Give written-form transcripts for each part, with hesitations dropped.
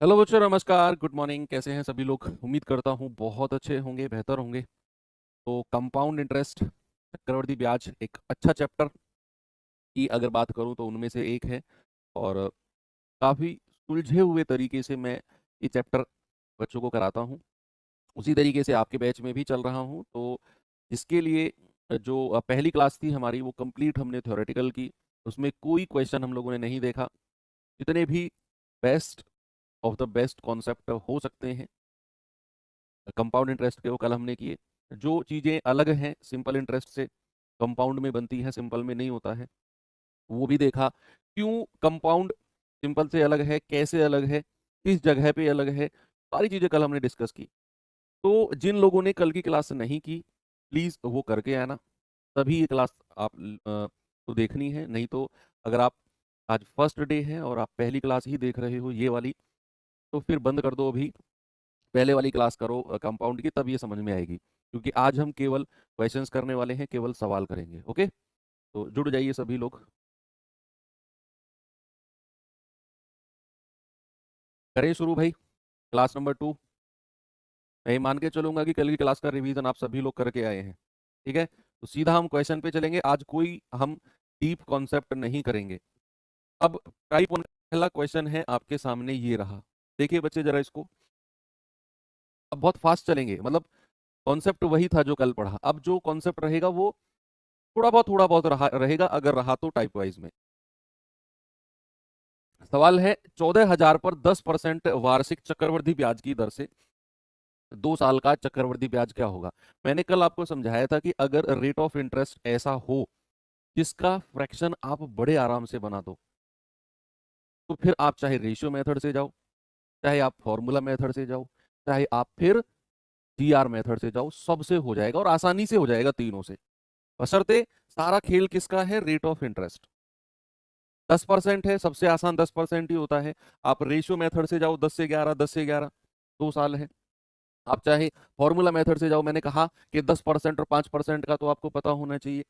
Hello बच्चों, नमस्कार, good morning. कैसे हैं सभी लोग? उम्मीद करता हूँ बहुत अच्छे होंगे, बेहतर होंगे। तो कंपाउंड इंटरेस्ट, चक्रवृद्धि ब्याज, एक अच्छा चैप्टर की अगर बात करूँ तो उनमें से एक है। और काफ़ी सुलझे हुए तरीके से मैं ये चैप्टर बच्चों को कराता हूँ। उसी तरीके से आपके बैच में भी चल रहा हूँ। तो इसके लिए जो पहली क्लास थी हमारी, वो कंप्लीट हमने थ्योरेटिकल की। उसमें कोई क्वेश्चन हम लोगों ने नहीं देखा। जितने भी best of the best concept हो सकते हैं कंपाउंड इंटरेस्ट के, वो कल हमने किए। जो चीज़ें अलग हैं सिंपल इंटरेस्ट से, कंपाउंड में बनती हैं, सिंपल में नहीं होता है, वो भी देखा। क्यों कंपाउंड सिंपल से अलग है, कैसे अलग है, किस जगह पे अलग है, सारी चीज़ें कल हमने डिस्कस की। तो जिन लोगों ने कल की क्लास नहीं की, प्लीज़ वो करके आना। तभी ये क्लास आप को देखनी है। नहीं तो अगर आप आज फर्स्ट डे है और आप पहली क्लास ही देख रहे हो ये वाली, तो फिर बंद कर दो अभी, पहले वाली क्लास करो कंपाउंड की, तब ये समझ में आएगी। क्योंकि आज हम केवल क्वेश्चंस करने वाले हैं, केवल सवाल करेंगे। ओके, तो जुड़ जाइए सभी लोग। करें शुरू भाई, क्लास नंबर 2। मैं ये मान के चलूंगा कि कल की क्लास का रिवीजन आप सभी लोग करके आए हैं। ठीक है, तो सीधा हम क्वेश्चन पे चलेंगे। आज कोई हम डीप कॉन्सेप्ट नहीं करेंगे। अब टाइप 1 पहला क्वेश्चन है आपके सामने, ये रहा। देखिए बच्चे जरा इसको। अब बहुत फास्ट चलेंगे, मतलब कॉन्सेप्ट वही था जो कल पढ़ा। अब जो कॉन्सेप्ट रहेगा वो थोड़ा बहुत रहेगा, अगर रहा तो टाइप वाइज में। सवाल है, 14,000 पर 10% वार्षिक चक्रवृद्धि ब्याज की दर से 2 साल का चक्रवृद्धि ब्याज क्या होगा। मैंने कल आपको समझाया था कि अगर रेट ऑफ इंटरेस्ट ऐसा हो जिसका फ्रैक्शन आप बड़े आराम से बना दो, तो फिर आप चाहे रेशियो मेथड से जाओ, चाहे आप फॉर्मूला मेथड से जाओ, चाहे आप फिर जीआर मेथड से जाओ, सबसे हो जाएगा और आसानी से हो जाएगा तीनों से। बशर्ते सारा खेल किसका है? Rate of interest. 10% है, सबसे आसान 10% ही होता है। आप रेशियो मेथड से जाओ, 10 से 11, 10 से 11, 2 साल है। आप चाहे फॉर्मूला मेथड से जाओ, मैंने कहा कि 10% और 5% का तो आपको पता होना चाहिए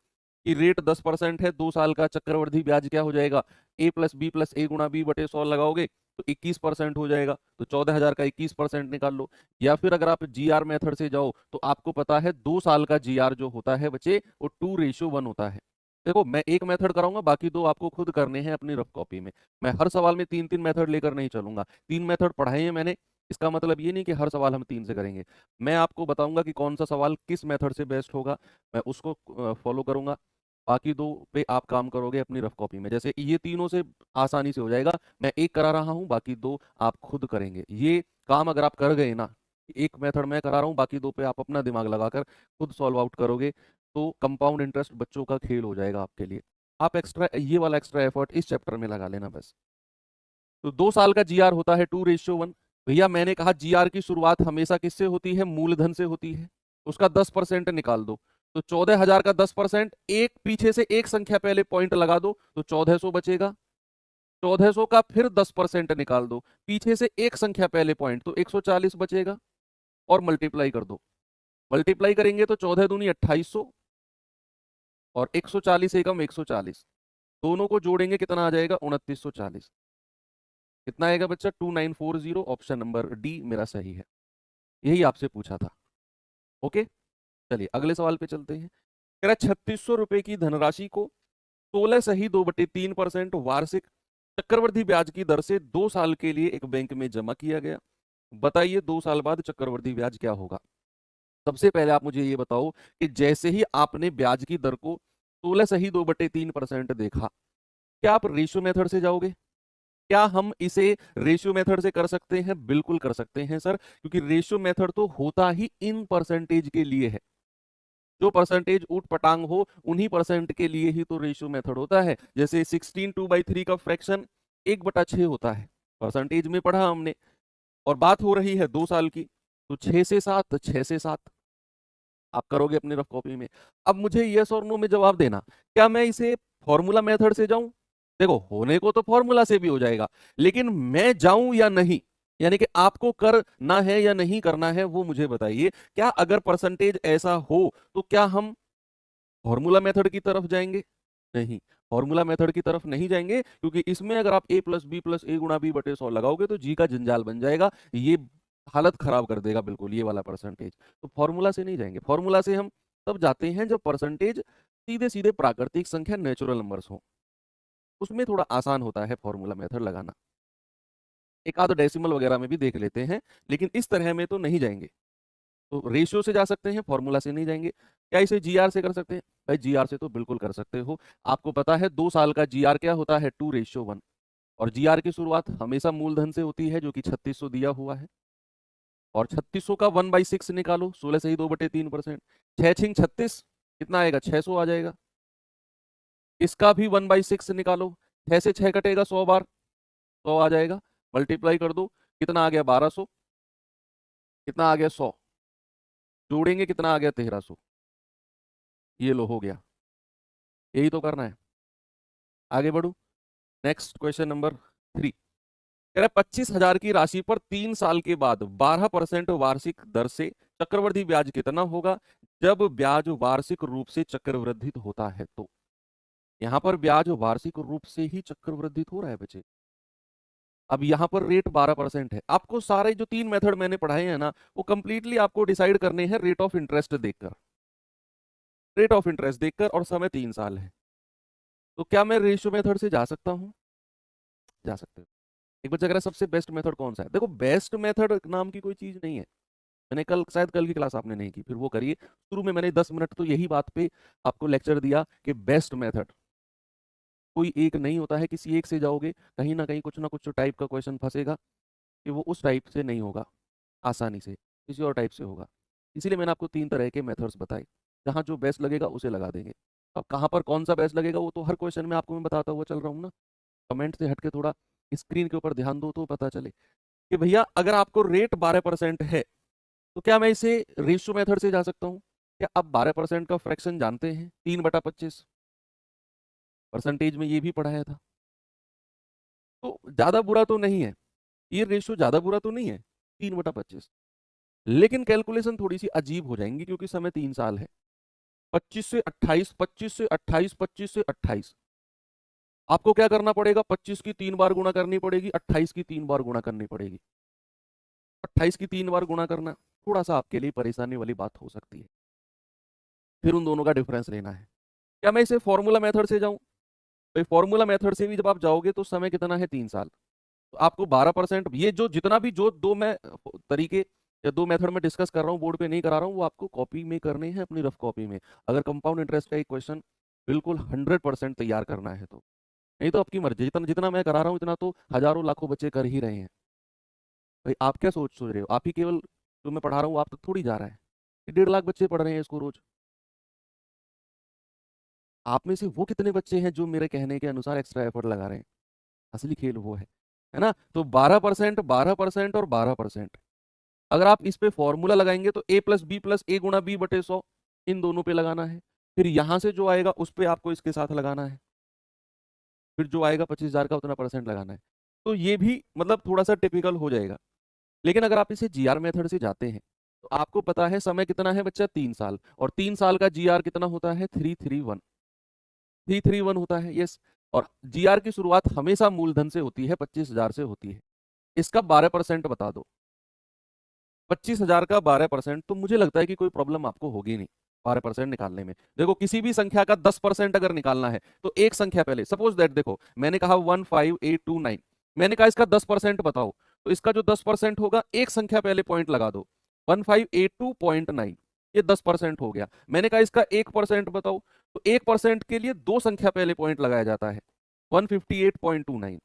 कि रेट 10% है, 2 साल का चक्रवृद्धि ब्याज क्या हो जाएगा? A+B+A×B/100 लगाओगे तो 21% हो जाएगा। तो 14,000 का 21% निकाल लो। या फिर अगर आप जीआर मेथड से जाओ तो आपको पता है 2 साल का जीआर जो होता है बच्चे, वो 2:1 होता है। देखो, मैं एक मेथड कराऊंगा, बाकी दो आपको खुद करने हैं अपनी रफ कॉपी में। मैं हर सवाल में 3-3 मेथड लेकर नहीं चलूंगा। 3 मेथड पढ़ाए हैं मैंने, इसका मतलब ये नहीं कि हर सवाल हम 3 से करेंगे। मैं आपको बताऊंगा कि कौन सा सवाल किस मेथड से बेस्ट होगा, मैं उसको फॉलो करूंगा। बाकी दो पे आप काम करोगे अपनी रफ कॉपी में। जैसे ये तीनों से आसानी से हो जाएगा, मैं एक करा रहा हूँ, बाकी दो आप खुद करेंगे। ये काम अगर आप कर गए ना, एक मेथड मैं करा रहा हूँ, बाकी दो पे आप अपना दिमाग लगाकर खुद सॉल्व आउट करोगे, तो कंपाउंड इंटरेस्ट बच्चों का खेल हो जाएगा आपके लिए। आप एक्स्ट्रा ये वाला एक्स्ट्रा एफर्ट इस चैप्टर में लगा लेना बस। तो 2 साल का जीआर होता है 2:1। भैया मैंने कहा जीआर की शुरुआत हमेशा किससे होती है? मूलधन से होती है। उसका 10% निकाल दो, तो 14,000 का 10%, एक पीछे से एक संख्या पहले पॉइंट लगा दो तो 1,400 बचेगा। 1,400 का फिर 10% निकाल दो, पीछे से एक संख्या पहले पॉइंट, तो 140 बचेगा। और मल्टीप्लाई कर दो। मल्टीप्लाई करेंगे तो 14 दूनी 2,800 और 140 एकम 140, दोनों को जोड़ेंगे कितना आ जाएगा? 2,940। कितना आएगा बच्चा? 2,940। ऑप्शन नंबर डी मेरा सही है। यही आपसे पूछा था। ओके, चलिए अगले सवाल पे चलते हैं। कह रहा 3,600 रुपए की धनराशि को 16 सही 2/3% वार्षिक चक्रवृद्धि ब्याज की दर से 2 साल के लिए एक बैंक में जमा किया गया। बताइए 2 साल बाद चक्रवृद्धि ब्याज क्या होगा। सबसे पहले आप मुझे ये बताओ कि जैसे ही आपने ब्याज की दर को 16 सही 2/3% देखा, क्या आप रेशियो मेथड से जाओगे? क्या हम इसे रेशियो मेथड से कर सकते हैं? बिल्कुल कर सकते हैं सर, क्योंकि रेशियो मेथड तो होता ही इन परसेंटेज के लिए है। जो परसेंटेज ऊट पटांग हो उन्हीं परसेंट के लिए ही तो रेशियो मेथड होता है। जैसे 16 2/3 का फ्रैक्शन 1/6 होता है, परसेंटेज में पढ़ा हमने। और बात हो रही है 2 साल की, तो 6 से 7, 6 से 7 आप करोगे अपनी रफ कॉपी में। अब मुझे यस और नो में जवाब देना, क्या मैं इसे फॉर्मूला मेथड से जाऊं? देखो, होने को तो फॉर्मूला से भी हो जाएगा, लेकिन मैं जाऊं या नहीं, यानी कि आपको करना है या नहीं करना है, वो मुझे बताइए। क्या अगर परसेंटेज ऐसा हो तो क्या हम फॉर्मूला मेथड की तरफ जाएंगे? नहीं, फॉर्मूला मेथड की तरफ नहीं जाएंगे, क्योंकि इसमें अगर आप a प्लस बी प्लस ए गुणा बी बटे 100 लगाओगे तो जी का जंजाल बन जाएगा, ये हालत खराब कर देगा बिल्कुल ये वाला परसेंटेज। तो फॉर्मूला से नहीं जाएंगे, फॉर्मूला से हम तब जाते हैं जब परसेंटेज सीधे सीधे प्राकृतिक संख्या नेचुरल नंबर्स हो, उसमें थोड़ा आसान होता है फॉर्मूला मेथड लगाना। एक आध डेसिमल वगैरह में भी देख लेते हैं, लेकिन इस तरह में तो नहीं जाएंगे। तो रेशियो से जा सकते हैं, फॉर्मूला से नहीं जाएंगे। क्या इसे जीआर से कर सकते हैं? भाई जीआर से तो बिल्कुल कर सकते हो। आपको पता है 2 साल का जीआर क्या होता है? 2:1, और जीआर की शुरुआत हमेशा मूलधन से होती है जो कि 3600 दिया हुआ है, और 3600 का 1/6 निकालो, 16 से ही 2/3%, 6×6 = 36, कितना आएगा? 600 आ जाएगा। इसका भी 1/6 निकालो, 6 से 6 कटेगा 100 बार, 100 आ जाएगा। मल्टीप्लाई कर दो, कितना आ गया? 1200। कितना आ गया? 100 जोड़ेंगे, कितना आ गया? 1300। ये लो, हो गया। यही तो करना है। आगे बढ़ू, नेक्स्ट क्वेश्चन नंबर 3 कह रहा है 25,000 की राशि पर 3 साल के बाद 12% वार्षिक दर से चक्रवृद्धि ब्याज कितना होगा जब ब्याज वार्षिक रूप से चक्रवृद्धित होता है? तो यहां पर ब्याज वार्षिक रूप से ही चक्रवृद्धित हो रहा है बच्चे। अब यहाँ पर रेट 12% है। आपको सारे जो 3 मेथड मैंने पढ़ाए हैं ना, वो कंप्लीटली आपको डिसाइड करने हैं रेट ऑफ इंटरेस्ट देखकर, रेट ऑफ इंटरेस्ट देखकर, और समय 3 साल है। तो क्या मैं रेशियो मेथड से जा सकता हूँ? जा सकते हो। एक बच्चा कह रहा है सबसे बेस्ट मेथड कौन सा है? देखो, बेस्ट मेथड नाम की कोई चीज नहीं है। मैंने कल, शायद कल की क्लास आपने नहीं की, फिर वो करिए। शुरू में मैंने 10 मिनट तो यही बात पे आपको लेक्चर दिया कि बेस्ट मेथड कोई एक नहीं होता है। किसी एक से जाओगे, कहीं ना कहीं कुछ ना कुछ टाइप का क्वेश्चन फंसेगा कि वो उस टाइप से नहीं होगा आसानी से, किसी और टाइप से होगा। इसीलिए मैंने आपको 3 तरह के मेथड्स बताए, जहाँ जो बेस्ट लगेगा उसे लगा देंगे। अब कहाँ पर कौन सा बेस्ट लगेगा वो तो हर क्वेश्चन में आपको मैं बताता हुआ चल रहा हूँ ना। कमेंट से हट के थोड़ा स्क्रीन के ऊपर ध्यान दो तो पता चले कि भैया अगर आपको रेट 12% है तो क्या मैं इसे रेशियो मेथड से जा सकता हूँ? क्या आप 12% का फ्रैक्शन जानते हैं? 3/25 परसेंटेज में ये भी पढ़ाया था। तो ज्यादा बुरा तो नहीं है ये रेशियो, ज्यादा बुरा तो नहीं है 3/25। लेकिन कैलकुलेशन थोड़ी सी अजीब हो जाएंगी क्योंकि समय 3 साल है। 25 से 28, 25 से 28, 25 से 28। आपको क्या करना पड़ेगा? 25 की 3 बार गुणा करनी पड़ेगी, 28 की 3 बार गुणा करनी पड़ेगी। 28 की 3 बार गुणा करना थोड़ा सा आपके लिए परेशानी वाली बात हो सकती है। फिर उन दोनों का डिफरेंस लेना है। क्या मैं इसे फॉर्मूला मेथड से जाऊं? भाई फॉर्मूला मेथड से भी जब आप जाओगे तो समय कितना है? 3 साल। तो आपको 12%, ये जो जितना भी जो दो मैं तरीके या 2 मेथड में डिस्कस कर रहा हूँ, बोर्ड पे नहीं करा रहा हूँ, वो आपको कॉपी में करने हैं, अपनी रफ कॉपी में। अगर कंपाउंड इंटरेस्ट का एक क्वेश्चन बिल्कुल 100% तैयार करना है तो, नहीं तो आपकी मर्जी। जितना जितना मैं करा रहा हूँ इतना तो हजारों लाखों बच्चे कर ही रहे हैं। भाई आप क्या सोच रहे हो? आप ही केवल जो मैं पढ़ा रहा हूँ आप तक थोड़ी जा रहा है, 1.5 लाख बच्चे पढ़ रहे हैं इसको रोज। आप में से वो कितने बच्चे हैं जो मेरे कहने के अनुसार एक्स्ट्रा एफर्ट लगा रहे हैं? असली खेल वो है ना? तो 12%, 12% और 12%। अगर आप इस पे फॉर्मूला लगाएंगे तो a प्लस बी प्लस ए गुणा बी बटे 100, इन दोनों पे लगाना है। फिर यहां से जो आएगा उस पे आपको इसके साथ लगाना है। फिर जो आएगा 25,000 का उतना परसेंट लगाना है। तो ये भी मतलब थोड़ा सा टिपिकल हो जाएगा। लेकिन अगर आप इसे जीआर मेथड से जाते हैं तो आपको पता है समय कितना है बच्चा? 3 साल, और 3 साल का जीआर कितना होता है? 331। 331 होता है, यस। और जीआर की शुरुआत हमेशा मूलधन से होती है, 25,000 से होती है। इसका 12% बता दो। 25,000 का 12%, तो मुझे लगता है कि कोई प्रॉब्लम आपको होगी नहीं 12% निकालने में। देखो, किसी भी संख्या का 10% अगर निकालना है तो एक संख्या पहले, सपोज दैट, देखो मैंने कहा 15829, मैंने कहा इसका 10% बताओ, तो इसका जो 10% होगा एक संख्या पहले पॉइंट लगा दो, 1582.9, ये 10% हो गया। मैंने कहा इसका 1% बताओ, तो 1% के लिए दो संख्या पहले पॉइंट लगाया जाता है, 158.29।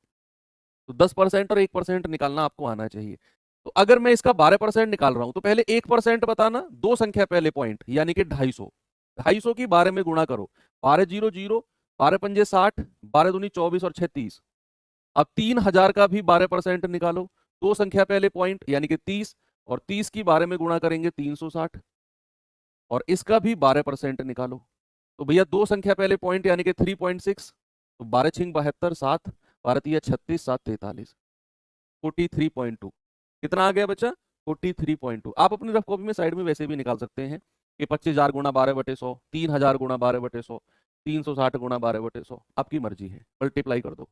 तो 10% और 1% निकालना आपको आना चाहिए। तो अगर मैं इसका 12% निकाल रहा हूं तो पहले 1% बताना, दो संख्या पहले पॉइंट, यानी कि 250। 250 की 12 में गुणा करो, 1200, 12×5 = 60, 12×2 = 24 और 36। अब 3,000 का भी 12% निकालो, दो संख्या पहले पॉइंट यानी कि 30, और 30 की 12 में गुणा करेंगे 360, और इसका भी 12% निकालो। तो भैया दो संख्या पहले पॉइंट यानी कि 3.6, तो 12×6 = 72, 7, 12×3 = 36, 7 43, 43.2। कितना आ गया बच्चा? 43.2। आप अपनी रफ कॉपी में साइड में वैसे भी निकाल सकते हैं कि 25,000 गुणा 12/100, 3,000 गुणा 12/100। 360 गुणा 12/100, आपकी मर्जी है, मल्टीप्लाई कर दो।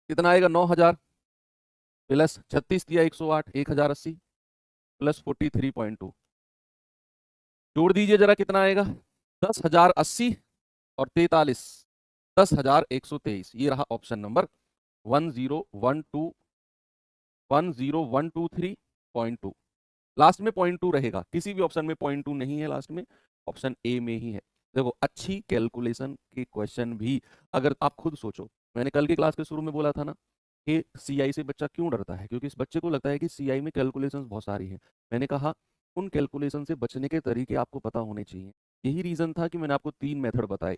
कितना आएगा? 9000 प्लस 36 दिया 108, 1080 प्लस 43.2, जोड़ दीजिए जरा, कितना आएगा? 10,080 और 43, 10,123। ये रहा ऑप्शन नंबर 10123.2। लास्ट में 0.2 रहेगा, किसी भी ऑप्शन में 0.2 नहीं है लास्ट में, ऑप्शन ए में ही है। देखो, अच्छी कैलकुलेशन के क्वेश्चन भी अगर आप खुद सोचो, मैंने कल की क्लास के शुरू में बोला था ना कि सीआई से बच्चा क्यों डरता है, क्योंकि इस बच्चे को लगता है कि सीआई में कैलकुलेशंस बहुत सारी हैं। मैंने कहा उन कैलकुलेशन से बचने के तरीके आपको पता होने चाहिए। यही रीजन था कि मैंने आपको 3 मेथड बताए।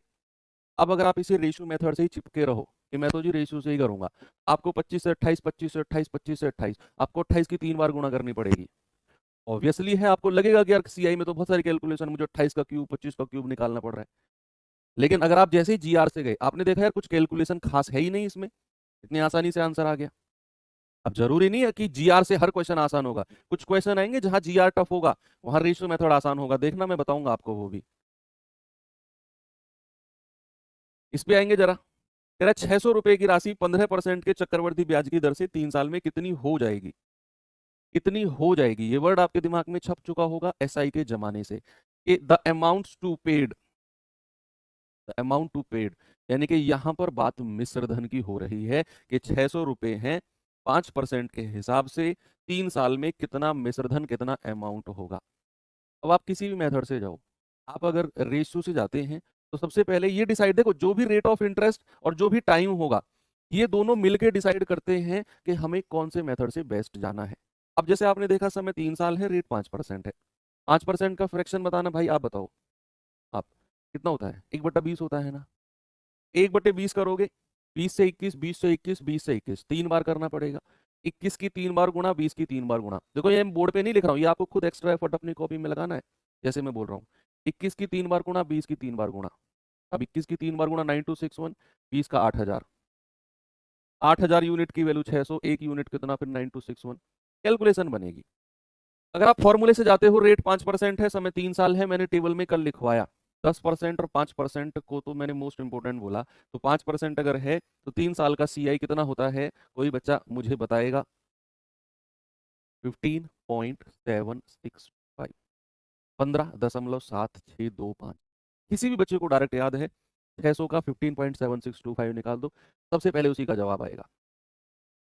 अब अगर आप इसे रेशियो मेथड से ही चिपके रहो कि मैं तो जी रेशियो से ही करूंगा, आपको 25 से 28, 25 से 28, 25 से 28, आपको 28 की 3 बार गुणा करनी पड़ेगी। ऑब्वियसली है, आपको लगेगा कि यार सीआई में तो बहुत सारी कैलकुलेशन, मुझे 28 का क्यूब 25 का क्यूब निकालना पड़ रहा है। लेकिन अगर आप जैसे ही जीआर से गए, आपने देखा यार कुछ कैलकुलेशन खास है ही नहीं इसमें, इतनी आसानी से आंसर आ गया। अब जरूरी नहीं है कि जीआर से हर क्वेश्चन आसान होगा, कुछ क्वेश्चन आएंगे जहां जीआर टफ होगा, वहां रेशियो मेथड आसान होगा, देखना मैं बताऊंगा आपको वो भी। इस पे आएंगे जरा, कह रहा 600 रुपए की राशि 15% के चक्रवर्ती ब्याज की दर से 3 साल में कितनी हो जाएगी? कितनी हो जाएगी, ये वर्ड आपके दिमाग में छप चुका होगा एसआई के जमाने से, कि the amount to paid, the amount to paid, यानी कि यहां पर बात मिश्र धन की हो रही है कि 600 रुपए हैं, 5% के हिसाब से 3 साल में कितना मिश्र धन, कितना अमाउंट होगा। अब आप किसी भी मेथड से जाओ, आप अगर रेशियो से जाते हैं तो सबसे पहले ये डिसाइड, देखो जो भी रेट ऑफ इंटरेस्ट और जो भी टाइम होगा, ये दोनों मिलकर डिसाइड करते हैं कि हमें कौन से मेथड से बेस्ट जाना है। अब जैसे आपने देखा समय 3 साल है, रेट 5% है, 5% का फ्रैक्शन बताना भाई, आप बताओ आप, कितना होता है? 1/20 होता है ना, 1/20 करोगे, 20 से 21, 20 से 21, 20 से 21, 3 बार करना पड़ेगा। 21 की 3 बार गुणा, 20 की 3 बार गुणा। देखो ये बोर्ड पे नहीं लिख रहा हूँ, ये आपको खुद एक्स्ट्रा एफर्ट अपनी कॉपी में लगाना है, जैसे मैं बोल रहा हूँ। 21 की 3 बार गुणा, 20 की 3 बार गुणा। अब 21 की 3 बार गुणा 9261, 20 का 8000, 8000 यूनिट की वैल्यू 600, एक यूनिट कितना, फिर 9261, कैलकुलेशन बनेगी। अगर आप फॉर्मूले से जाते हो, रेट 5% है, समय 3 साल है, मैंने टेबल में कल लिखवाया। 10% और 5% को तो मैंने मोस्ट इंपोर्टेंट बोला, तो 5% अगर है तो 3 साल का सीआई कितना होता है, कोई बच्चा मुझे बताएगा? 15.765, 15.7625। किसी भी बच्चे को डायरेक्ट याद है 600 का 15.7625 निकाल दो, सबसे पहले उसी का जवाब आएगा।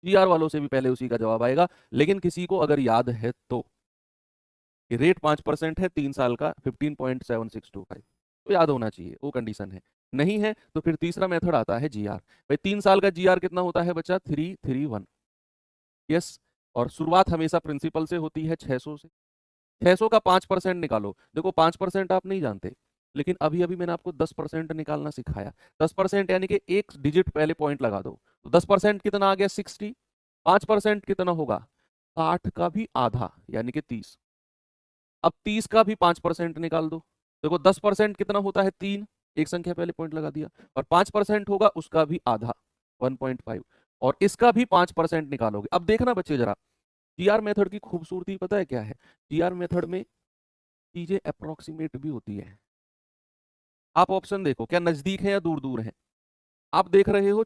जीआर वालों से भी पहले उसी का जवाब आएगा। लेकिन किसी को अगर याद है तो कि रेट 5% है, 3 साल का 15.7625, तो याद होना चाहिए, वो कंडीशन है। नहीं है तो फिर तीसरा मेथड आता है जीआर। भाई 3 साल का जीआर कितना होता है बच्चा? 331। यस, और शुरुआत हमेशा प्रिंसिपल से होती है 600 से। 600 का 5% निकालो, देखो 5% आप नहीं जानते, लेकिन अभी अभी मैंने आपको 10% निकालना सिखाया। 10% यानी कि एक डिजिट पहले पॉइंट लगा दो, तो 10% कितना आ गया? 60। 5% कितना होगा? 60 का भी आधा यानी कि 30। अब 30 का भी 5% निकाल दो, देखो 10% कितना होता है? 3, एक संख्या पहले पॉइंट लगा दिया, और 5% होगा उसका भी आधा, 1.5, और इसका भी 5% निकालोगे। अब देखना बच्चे जरा, जीआर मेथड की खूबसूरती पता है क्या है? जीआर मेथड में चीजें अप्रोक्सीमेट भी होती है। आप ऑप्शन देखो, क्या नजदीक है या दूर दूर है? आप देख रहे हो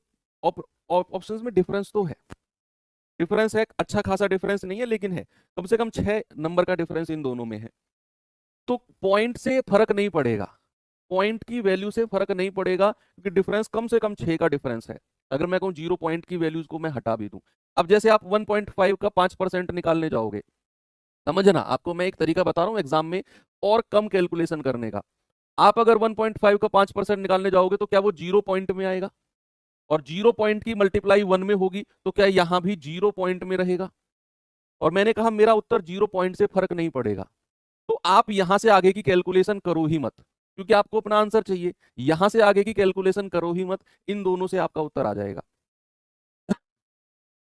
ऑप्शंस में डिफरेंस तो है, डिफरेंस है, अच्छा खासा डिफरेंस नहीं है लेकिन है, कम से कम 6 नंबर का डिफरेंस इन दोनों में है। तो पॉइंट से फर्क नहीं पड़ेगा, पॉइंट की वैल्यू से फर्क नहीं पड़ेगा, क्योंकि डिफरेंस कम से कम 6 का डिफरेंस है। अगर मैं कहूं 0 पॉइंट की वैल्यूज को मैं हटा भी दूं, अब जैसे आप 1.5 का 5% निकालने जाओगे, समझना, आपको मैं एक तरीका बता रहा हूं एग्जाम में और कम कैलकुलेशन करने का। आप अगर 1.5 का 5% निकालने जाओगे तो क्या वो 0 पॉइंट में आएगा? और 0 पॉइंट की मल्टीप्लाई 1 में होगी तो क्या यहां भी 0 पॉइंट में रहेगा? और मैंने कहा मेरा उत्तर 0 पॉइंट से फर्क नहीं पड़ेगा, तो आप यहां से आगे की कैलकुलेशन करो ही मत, क्योंकि आपको अपना आंसर चाहिए। यहां से आगे की कैलकुलेशन करो ही मत, इन दोनों से आपका उत्तर आ जाएगा।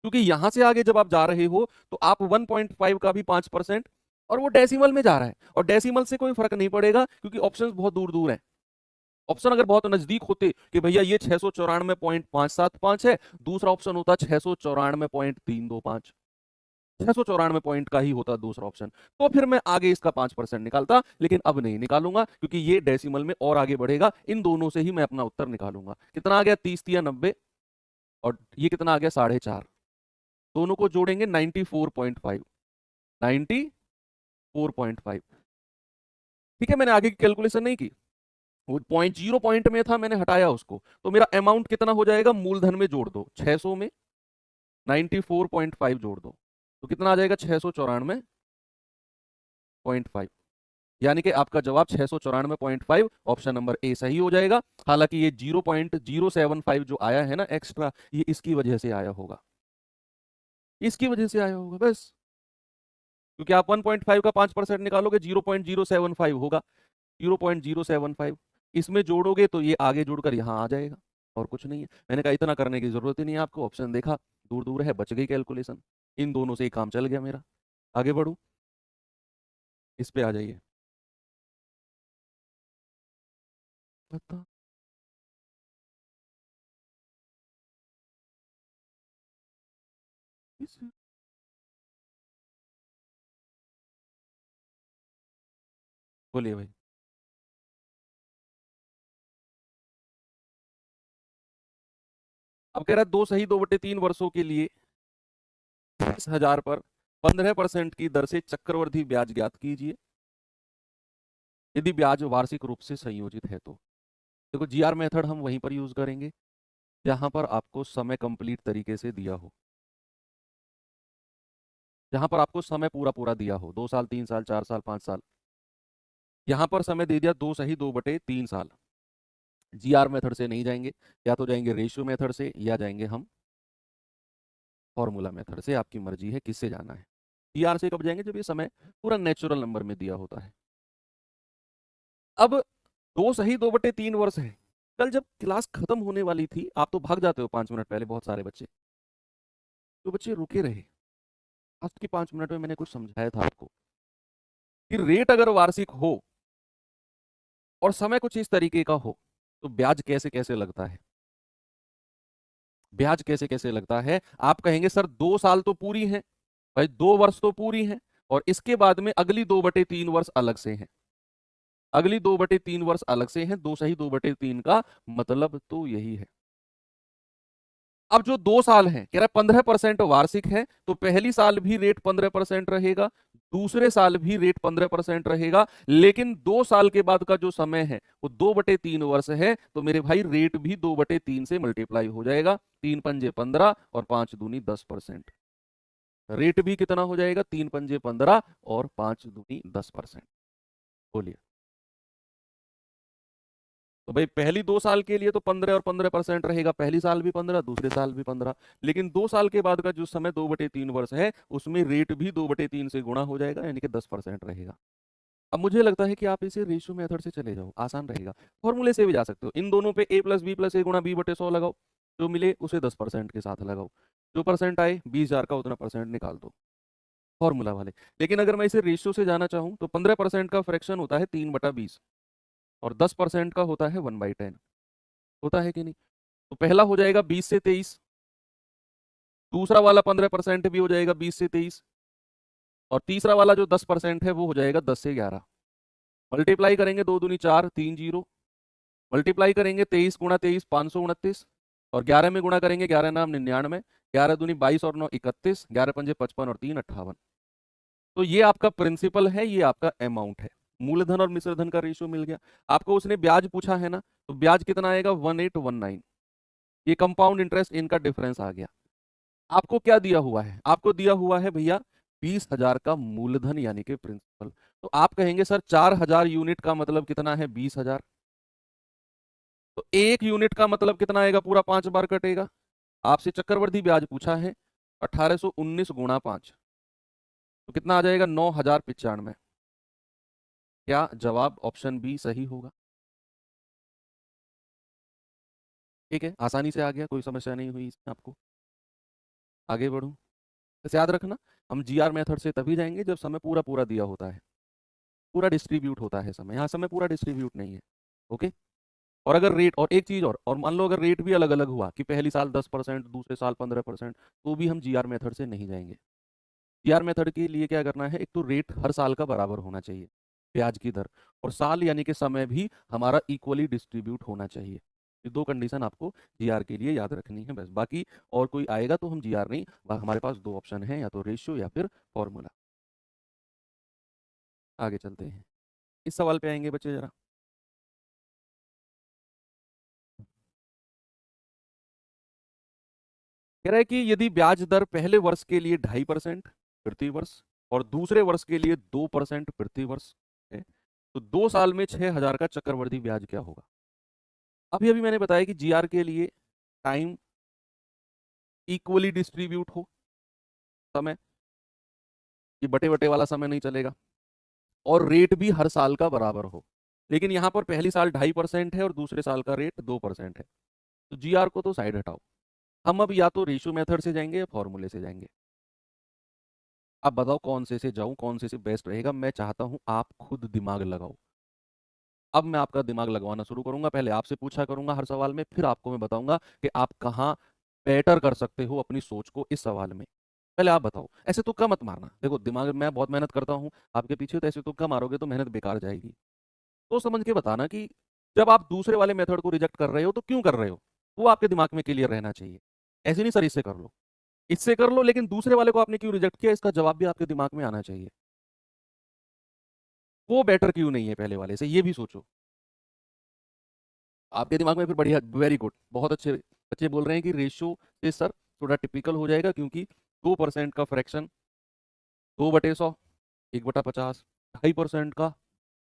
क्योंकि यहां से आगे जब आप जा रहे हो तो आप 1.5 का भी 5%, और वो डेसिमल में जा रहा है, और डेसिमल से कोई फर्क नहीं पड़ेगा क्योंकि ऑप्शंस बहुत दूर दूर हैं। ऑप्शन अगर बहुत नजदीक होते कि भैया ये 694.575 है, दूसरा ऑप्शन होता 694.325, 694 पॉइंट का ही होता दूसरा ऑप्शन, तो फिर मैं आगे इसका 5% निकालता, लेकिन अब नहीं निकालूंगा क्योंकि ये डेसिमल में और आगे बढ़ेगा। इन दोनों से ही मैं अपना उत्तर निकालूंगा। कितना आ गया? 30×3 = 90, और ये कितना आ गया? 4.5। दोनों को जोड़ेंगे 94.5, 94.5। ठीक है, मैंने आगे की कैलकुलेशन नहीं की, वो पॉइंट 0 पॉइंट में था, मैंने हटाया उसको, तो मेरा अमाउंट कितना हो जाएगा? मूलधन में जोड़ दो, 600 में 94.5 जोड़ दो, तो कितना आ जाएगा? 694.5। यानी कि आपका जवाब 694.5, ऑप्शन नंबर ए सही हो जाएगा। हालांकि ये 0.075 जो आया है ना एक्स्ट्रा, ये इसकी वजह से आया होगा, इसकी वजह से आया होगा बस। क्योंकि आप 1.5 का 5% निकालोगे, 0.075 होगा, 0.075 इसमें जोड़ोगे तो ये आगे जुड़कर यहाँ आ जाएगा, और कुछ नहीं है। मैंने कहा इतना करने की जरूरत ही नहीं है आपको, ऑप्शन देखा दूर दूर है, बच गई कैलकुलेशन, इन दोनों से ही काम चल गया मेरा। आगे बढ़ू, इस पे आ जाइए। बता इस- बोलिए भाई। अब कह रहा है 2 सही 2/3 वर्षों के लिए 30,000 पर 15% की दर से चक्रवृद्धि ब्याज ज्ञात कीजिए यदि ब्याज वार्षिक रूप से संयोजित है तो। देखो जीआर मेथड हम वहीं पर यूज करेंगे जहां पर आपको समय कंप्लीट तरीके से दिया हो, जहां पर आपको समय पूरा पूरा दिया हो, 2 साल 3 साल 4 साल 5 साल। यहां पर समय दे दिया 2 सही 2/3 साल। जीआर मेथड से नहीं जाएंगे, या तो जाएंगे रेशियो मेथड से, या जाएंगे हम फॉर्मूला मेथड से, आपकी मर्जी है किससे जाना है। जीआर से कब जाएंगे? जब ये समय पूरा नेचुरल नंबर में दिया होता है। अब 2 सही 2/3 वर्ष है। कल जब क्लास खत्म होने वाली थी, आप तो भाग जाते हो 5 मिनट पहले, बहुत सारे बच्चे, तो बच्चे रुके रहे। फर्स्ट की 5 मिनट में मैंने कुछ समझाया था आपको कि रेट अगर वार्षिक हो और समय कुछ इस तरीके का हो, तो ब्याज कैसे कैसे लगता है, ब्याज कैसे कैसे लगता है। आप कहेंगे सर 2 साल तो पूरी है, भाई 2 वर्ष तो पूरी है, और इसके बाद में अगली 2/3 वर्ष अलग से हैं, अगली 2/3 वर्ष अलग से हैं। 2 सही 2/3 का मतलब तो यही है। अब जो 2 साल है, कह रहा है 15% वार्षिक है, तो पहली साल भी रेट 15% रहेगा, दूसरे साल भी रेट 15% रहेगा, लेकिन 2 साल के बाद का जो समय है वो 2/3 वर्ष है, तो मेरे भाई रेट भी 2/3 से मल्टीप्लाई हो जाएगा। 3 पंजे 15 और 5 दूनी 10%। रेट भी कितना हो जाएगा? 3 पंजे 15 और 5 दूनी 10%। बोलिए। तो भाई पहली 2 साल के लिए तो 15 और 15% रहेगा, पहली साल भी 15 दूसरे साल भी 15, लेकिन 2 साल के बाद का जो समय 2/3 वर्ष है, उसमें रेट भी 2/3 से गुणा हो जाएगा, यानी कि 10% रहेगा। अब मुझे लगता है कि आप इसे रेशियो मेथड से चले जाओ, आसान रहेगा। फॉर्मूले से भी जा सकते हो, इन दोनों पे a+b+a×b/100 लगाओ, जो मिले उसे 10% के साथ लगाओ, जो परसेंट आए 20,000 का उतना परसेंट निकाल दो, फॉर्मूला वाले। लेकिन अगर मैं इसे रेशियो से जाना चाहूँ तो 15% का फ्रैक्शन होता है 3/20, और 10% का होता है 1/10, होता है कि नहीं? तो पहला हो जाएगा 20 से 23, दूसरा वाला 15% भी हो जाएगा 20 से 23, और तीसरा वाला जो 10% है वो हो जाएगा 10 से 11। मल्टीप्लाई करेंगे, 2 दूनी 4, 3 0, मल्टीप्लाई करेंगे 23 × 23 529, और 11 में गुणा करेंगे, 11×9 = 99, 11 दूनी 22 और 9 = 31, 11 पंजे 55 और 3 = 58। तो ये आपका प्रिंसिपल है, ये आपका अमाउंट है। मूलधन और मिश्रधन का रेशियो मिल गया आपको। उसने ब्याज पूछा है ना, तो ब्याज कितना आएगा? 1819। ये कंपाउंड इंटरेस्ट, इनका डिफरेंस आ गया। आपको क्या दिया हुआ है? आपको दिया हुआ है भैया 20,000 का मूलधन, यानी कि प्रिंसिपल। तो आप कहेंगे सर 4,000 यूनिट का मतलब कितना है? 20,000। तो 1 यूनिट का मतलब कितना आएगा? पूरा 5 बार कटेगा। आपसे चक्रवर्ती ब्याज पूछा है 1819 × 5, तो कितना आ जाएगा? 9,095। क्या जवाब ऑप्शन बी सही होगा? ठीक है, आसानी से आ गया, कोई समस्या नहीं हुई इसमें आपको। आगे बढ़ूं, बस याद रखना, हम जीआर मेथड से तभी जाएंगे जब समय पूरा पूरा दिया होता है, पूरा डिस्ट्रीब्यूट होता है समय। यहाँ समय पूरा डिस्ट्रीब्यूट नहीं है। ओके। और अगर रेट, और एक चीज और मान लो अगर रेट भी अलग अलग हुआ कि पहली साल 10%, दूसरे साल 15%, तो भी हम जीआर मेथड से नहीं जाएंगे। जीआर मेथड के लिए क्या करना है, एक तो रेट हर साल का बराबर होना चाहिए, ब्याज की दर, और साल यानी कि समय भी हमारा इक्वली डिस्ट्रीब्यूट होना चाहिए। ये दो कंडीशन आपको जीआर के लिए याद रखनी है बस। बाकी और कोई आएगा तो हम जीआर नहीं, हमारे पास दो ऑप्शन है, या तो रेशियो या फिर फॉर्मूला। आगे चलते हैं, इस सवाल पे आएंगे बच्चे जरा। कह रहा है कि यदि ब्याज दर पहले वर्ष के लिए 2.5% प्रति वर्ष और दूसरे वर्ष के लिए 2% प्रति वर्ष है, तो 2 साल में 6,000 का चक्रवृद्धि ब्याज क्या होगा। अभी अभी मैंने बताया कि जीआर के लिए टाइम इक्वली डिस्ट्रीब्यूट हो, समय ये बटे बटे वाला समय नहीं चलेगा, और रेट भी हर साल का बराबर हो। लेकिन यहां पर पहली साल 2.5% है और दूसरे साल का रेट 2% है, तो जीआर को तो साइड हटाओ। हम अब या तो रेशियो मेथड से जाएंगे या फॉर्मूले से जाएंगे। अब बताओ कौन से जाऊं, कौन से बेस्ट रहेगा। मैं चाहता हूं आप खुद दिमाग लगाओ। अब मैं आपका दिमाग लगवाना शुरू करूंगा, पहले आपसे पूछा करूंगा हर सवाल में, फिर आपको मैं बताऊंगा कि आप कहाँ बेटर कर सकते हो अपनी सोच को इस सवाल में। पहले आप बताओ, ऐसे तुक्का मत मारना। देखो दिमाग, मैं बहुत मेहनत करता हूँ आपके पीछे, तो ऐसे तुक्का मारोगे तो मेहनत बेकार जाएगी। तो समझ के बताना कि जब आप दूसरे वाले मेथड को रिजेक्ट कर रहे हो तो क्यों कर रहे हो, वो आपके दिमाग में क्लियर रहना चाहिए। ऐसे नहीं सर इससे कर लो, इससे कर लो, लेकिन दूसरे वाले को आपने क्यों रिजेक्ट किया, इसका जवाब भी आपके दिमाग में आना चाहिए। वो बेटर क्यों नहीं है पहले वाले से, ये भी सोचो। आपके दिमाग में फिर बढ़िया, वेरी गुड, बहुत अच्छे बच्चे बोल रहे हैं कि रेशियो से सर थोड़ा टिपिकल हो जाएगा, क्योंकि 2% का फ्रैक्शन 2/100, 1/50, 2.5% का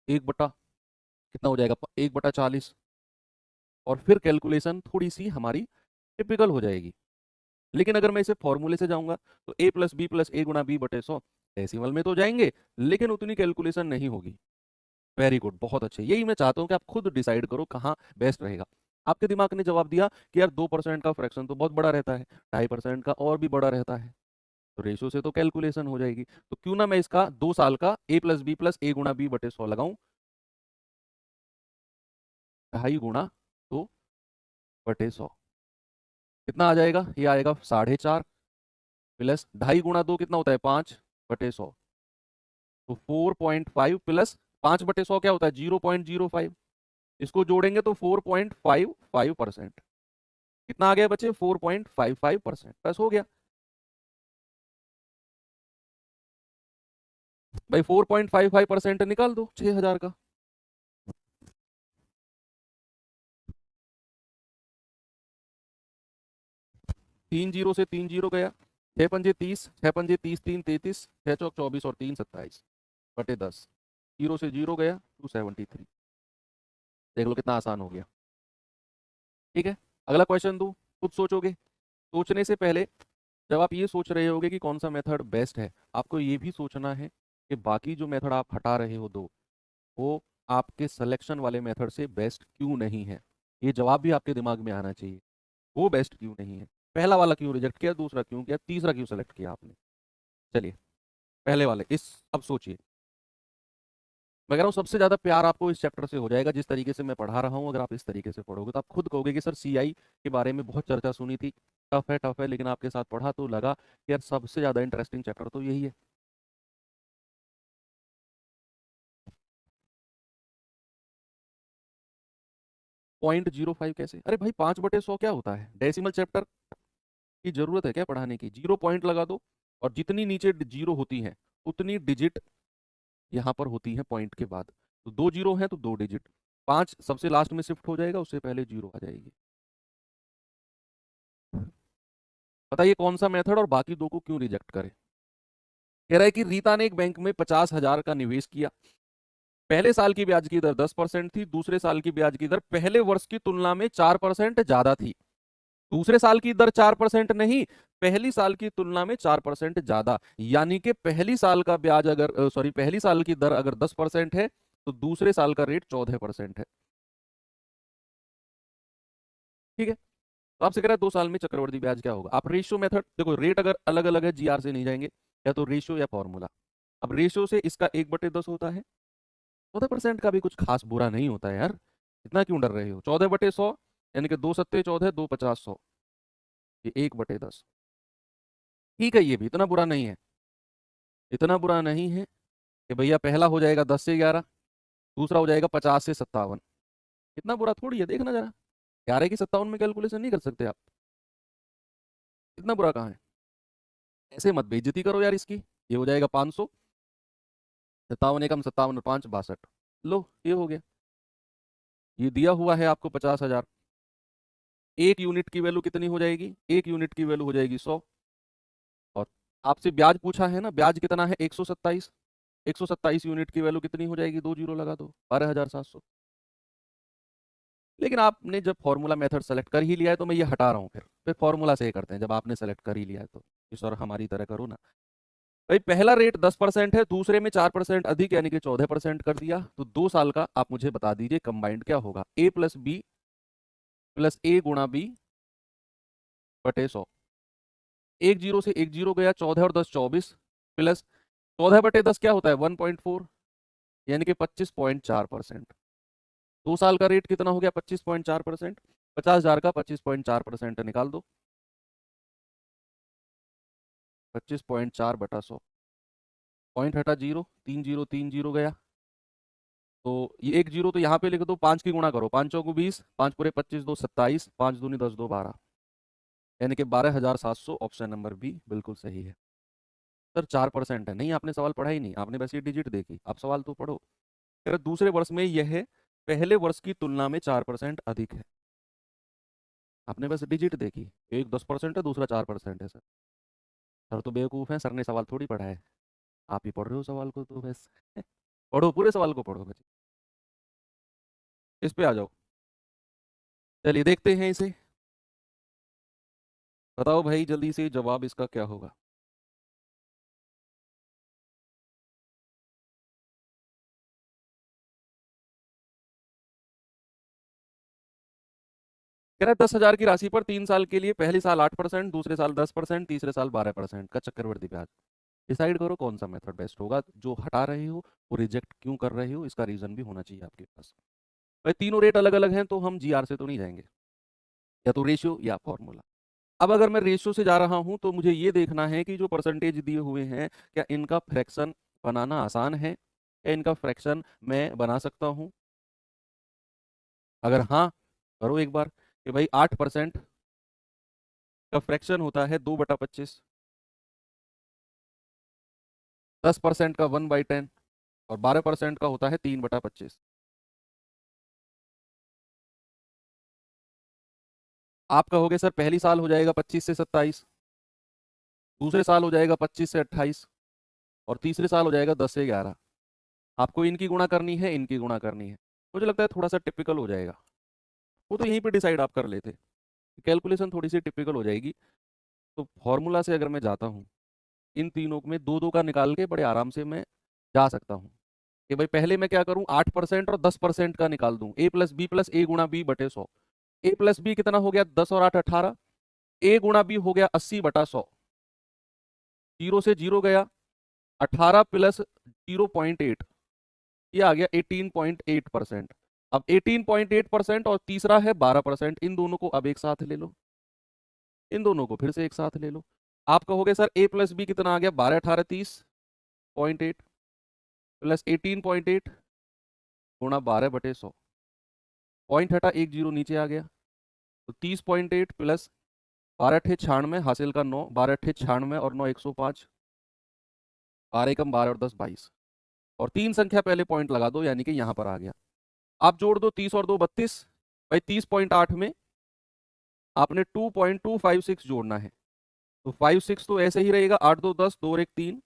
1 बटा कितना हो जाएगा, 1/40, और फिर कैलकुलेशन थोड़ी सी हमारी टिपिकल हो जाएगी। लेकिन अगर मैं इसे फॉर्मूले से जाऊंगा तो a+b+a×b/100 डेसिमल में तो जाएंगे, लेकिन उतनी कैलकुलेशन नहीं होगी। वेरी गुड, बहुत अच्छे। यही मैं चाहता हूं कि आप खुद डिसाइड करो कहाँ बेस्ट रहेगा। आपके दिमाग ने जवाब दिया कि यार 2% का फ्रैक्शन तो बहुत बड़ा रहता है, 2.5% का और भी बड़ा रहता है, तो रेशो से तो कैलकुलेशन हो जाएगी। तो क्यों ना मैं इसका 2 साल का a+b+a×b/100 लगाऊं, 2.5 गुणा 2/100 कितना आ जाएगा, ये आएगा 4.5 प्लस 2.5 गुणा 2 कितना होता है, 5/100, तो 4.5 प्लस 5/100 क्या होता है, 0.05। इसको जोड़ेंगे तो 4.55%। कितना आ गया बच्चे, 4.55%। बस हो गया भाई, 4.55% निकाल दो 6,000 का। 3 जीरो से 3 जीरो गया, 6×5 = 30, 6×5 = 30, 3×33, 6×4 = 24 और 3×27/10। जीरो से जीरो गया 273। देख लो कितना आसान हो गया। ठीक है, अगला क्वेश्चन दो, खुद सोचोगे। सोचने से पहले जब आप ये सोच रहे होगे कि कौन सा मेथड बेस्ट है, आपको ये भी सोचना है कि बाकी जो मेथड आप हटा रहे हो दो, वो आपके सिलेक्शन वाले मेथड से बेस्ट क्यों नहीं है। ये जवाब भी आपके दिमाग में आना चाहिए, वो बेस्ट क्यों नहीं है। पहला वाला क्यों रिजेक्ट किया, दूसरा क्यों किया, तीसरा क्यों सेलेक्ट किया आपने। चलिए पहले वाले इस, अब सोचिए। मैं कह रहा हूँ सबसे ज्यादा प्यार आपको इस चैप्टर से हो जाएगा जिस तरीके से मैं पढ़ा रहा हूँ। अगर आप इस तरीके से पढ़ोगे तो आप खुद कहोगे कि सर सीआई के बारे में बहुत चर्चा सुनी थी, टफ है, लेकिन आपके साथ पढ़ा तो लगा कि यार सबसे ज्यादा इंटरेस्टिंग चैप्टर तो यही है। 0.05 कैसे, अरे भाई 5/100 क्या होता है, डेसिमल चैप्टर की जरूरत है क्या पढ़ाने की। 0 पॉइंट लगा दो, और जितनी नीचे जीरो होती है उतनी डिजिट यहाँ पर होती है पॉइंट के बाद। तो 2 जीरो है तो 2 डिजिट, 5 सबसे लास्ट में शिफ्ट हो जाएगा, उससे पहले जीरो आ जाएगी। बताइए कौन सा मेथड और बाकी दो को क्यों रिजेक्ट करे। कह रहा है कि रीता ने एक बैंक में 50,000 का निवेश किया। पहले साल की ब्याज की दर 10% थी, दूसरे साल की ब्याज की दर पहले वर्ष की तुलना में 4% ज्यादा थी। दूसरे साल की दर 4% नहीं, पहली साल की तुलना में 4% ज्यादा, यानी कि पहली साल का ब्याज अगर सॉरी पहली साल की दर अगर 10% है तो दूसरे साल का रेट 14% है। ठीक है, तो आपसे कह रहा है 2 साल में चक्रवृद्धि ब्याज क्या होगा। आप रेशियो मेथड देखो, रेट अगर अलग अलग है जीआर से नहीं जाएंगे, या तो रेशियो या फॉर्मूला। अब रेशियो से इसका 1/10 होता है, 14% का भी कुछ खास बुरा नहीं होता है यार, इतना क्यों डर रहे हो। 14/100 यानी कि 2×7 = 14, 2×50 = 100, ये 1/10। ठीक है, ये भी इतना बुरा नहीं है। इतना बुरा नहीं है कि भैया पहला हो जाएगा 10 से 11, दूसरा हो जाएगा 50 से 57। इतना बुरा थोड़ी है, देखना जरा। 11 की 57 में कैलकुलेशन नहीं कर सकते आप? इतना बुरा कहाँ है? ऐसे मत बेइज्जती करो यार इसकी। ये हो जाएगा 500, 57 एकम 57 और 5 62। लो ये हो गया। ये दिया हुआ है आपको 50,000। एक यूनिट की वैल्यू कितनी हो जाएगी? एक यूनिट की वैल्यू हो जाएगी 100। और आपसे ब्याज पूछा है ना, ब्याज कितना है? 127। 127 यूनिट की वैल्यू कितनी हो जाएगी? 2 जीरो लगा दो, 12,700। लेकिन आपने जब फॉर्मूला मेथड सेलेक्ट कर ही लिया है तो मैं ये हटा रहा हूँ। फिर फॉर्मूला से ही करते हैं, जब आपने सेलेक्ट कर ही लिया है तो। इस और हमारी तरह करो ना भाई। पहला रेट 10% है, दूसरे में 4% अधिक यानी कि 14% कर दिया। तो 2 साल का आप मुझे बता दीजिए कंबाइंड क्या होगा? ए प्लस बी प्लस ए गुणा बी बटे 100। एक जीरो से एक जीरो गया, 14 और 10 24, प्लस 14 बटे 10 क्या होता है? 1.4, यानी कि 25.4%। 2 साल का रेट कितना हो गया? 25.4%। 50,000 का 25.4% निकाल दो। 25.4 बटा 100, पॉइंट हटा जीरो, 3 जीरो 3 जीरो गया। तो ये एक जीरो तो यहाँ पे लिख दो, 5 की गुणा करो, 5 चौको 20, 5 पूरे 25, 2 27, 5 दूनी 10, 2 12, यानी कि 12,700। ऑप्शन नंबर बी बिल्कुल सही है। सर 4% है। नहीं, आपने सवाल पढ़ा ही नहीं, आपने बस ये डिजिट देखी। आप सवाल तो पढ़ो। अगर दूसरे वर्ष में यह पहले वर्ष की तुलना में 4% अधिक है। आपने बस डिजिट देखी। एक 10% है, दूसरा 4% है। सर तो बेवकूफ़ है, सर ने सवाल थोड़ी पढ़ा है। आप ही पढ़ रहे हो सवाल को तो बस। पढ़ो, पूरे सवाल को पढ़ो बच्चे। इस पे आ जाओ। चलिए देखते हैं इसे। बताओ भाई जल्दी से, जवाब इसका क्या होगा? कह रहा है 10,000 की राशि पर 3 साल के लिए पहले साल 8%, दूसरे साल 10%, तीसरे साल 12% का चक्रवृद्धि ब्याज। डिसाइड करो कौन सा मेथड बेस्ट होगा। जो हटा रहे हो वो रिजेक्ट क्यों कर रहे हो, इसका रीजन भी होना चाहिए आपके पास। भाई तीनों रेट अलग अलग हैं तो हम जीआर से तो नहीं जाएंगे, या तो रेशियो या फॉर्मूला। अब अगर मैं रेशियो से जा रहा हूं तो मुझे ये देखना है कि जो परसेंटेज दिए हुए हैं, क्या इनका फ्रैक्शन बनाना आसान है? क्या इनका फ्रैक्शन मैं बना सकता हूं? अगर हाँ, करो एक बार कि भाई 8% का फ्रैक्शन होता है 2/25, 10% का 1/10, और 12% का होता है 3/25। आप कहोगे सर पहली साल हो जाएगा 25 से 27, दूसरे साल हो जाएगा 25 से 28, और तीसरे साल हो जाएगा 10 से 11। आपको इनकी गुणा करनी है, इनकी गुणा करनी है। मुझे लगता है थोड़ा सा टिपिकल हो जाएगा। वो तो यहीं पे डिसाइड आप कर लेते। कैलकुलेशन थोड़ी सी टिपिकल हो जाएगी। तो फॉर्मूला से अगर मैं जाता हूँ, इन तीनों में दो दो का निकाल के बड़े आराम से मैं जा सकता हूँ। कि भाई पहले मैं क्या करूँ, 8% और 10% का निकाल दूं। ए प्लस बी प्लस ए गुणा बी बटे 100। ए प्लस बी कितना हो गया? 10 और 8 18। ए गुणा बी हो गया 80/100। जीरो से जीरो गया, 18 प्लस 0.8, ये आ गया 18.8%। अब 18.8% और तीसरा है 12%, इन दोनों को अब एक साथ ले लो। इन दोनों को फिर से एक साथ ले लो। आप कहोगे सर ए प्लस बी कितना आ गया? 12 18 30.8 प्लस 18.8 गुणा 12/100। पॉइंट हटा, एक जीरो नीचे आ गया। तो 30.8 प्लस 12×8 = 96, हासिल का 9, 12×8 = 96 और 9 105, 12 एकम 12 और 10 22, और तीन संख्या पहले पॉइंट लगा दो, यानी कि यहां पर आ गया। आप जोड़ दो, 30 और 2 32। भाई 30.8 में आपने 2.256 जोड़ना है। तो 56 तो ऐसे ही रहेगा, 8 2 10, 2 और 1 3।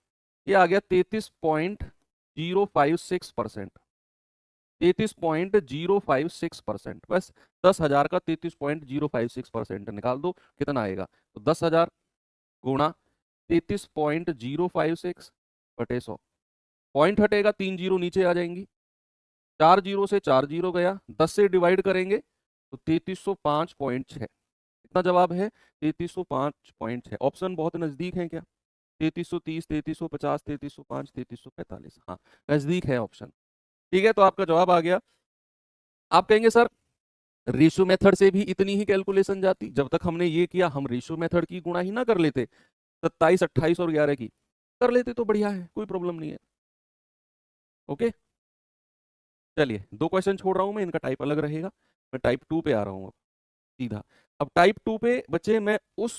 ये आ गया 33.056%। 33.056%। बस 10,000 का 33.056% निकाल दो, कितना आएगा? तो 10,000 गुणा 33.056 बटे 100। पॉइंट हटेगा, 3 जीरो नीचे आ जाएंगी। 4 जीरो से 4 जीरो गया, 10 से डिवाइड करेंगे तो 3305.6। कितना जवाब है? 3305.6। ऑप्शन बहुत नजदीक है क्या? 3330, 3350, 3305, 3345। हाँ, नजदीक है ऑप्शन। ठीक है, तो आपका जवाब आ गया। आप कहेंगे सर रेशियो मेथड से भी इतनी ही कैलकुलेशन जाती? जब तक हमने ये किया हम रेशियो मेथड की गुणा ही ना कर लेते, 27 28 और 11 की। कर लेते तो बढ़िया है, कोई प्रॉब्लम नहीं है। ओके, चलिए 2 क्वेश्चन छोड़ रहा हूं मैं, इनका टाइप अलग रहेगा। मैं टाइप 2 पे आ रहा हूँ अब सीधा। अब टाइप 2 पे बच्चे मैं उस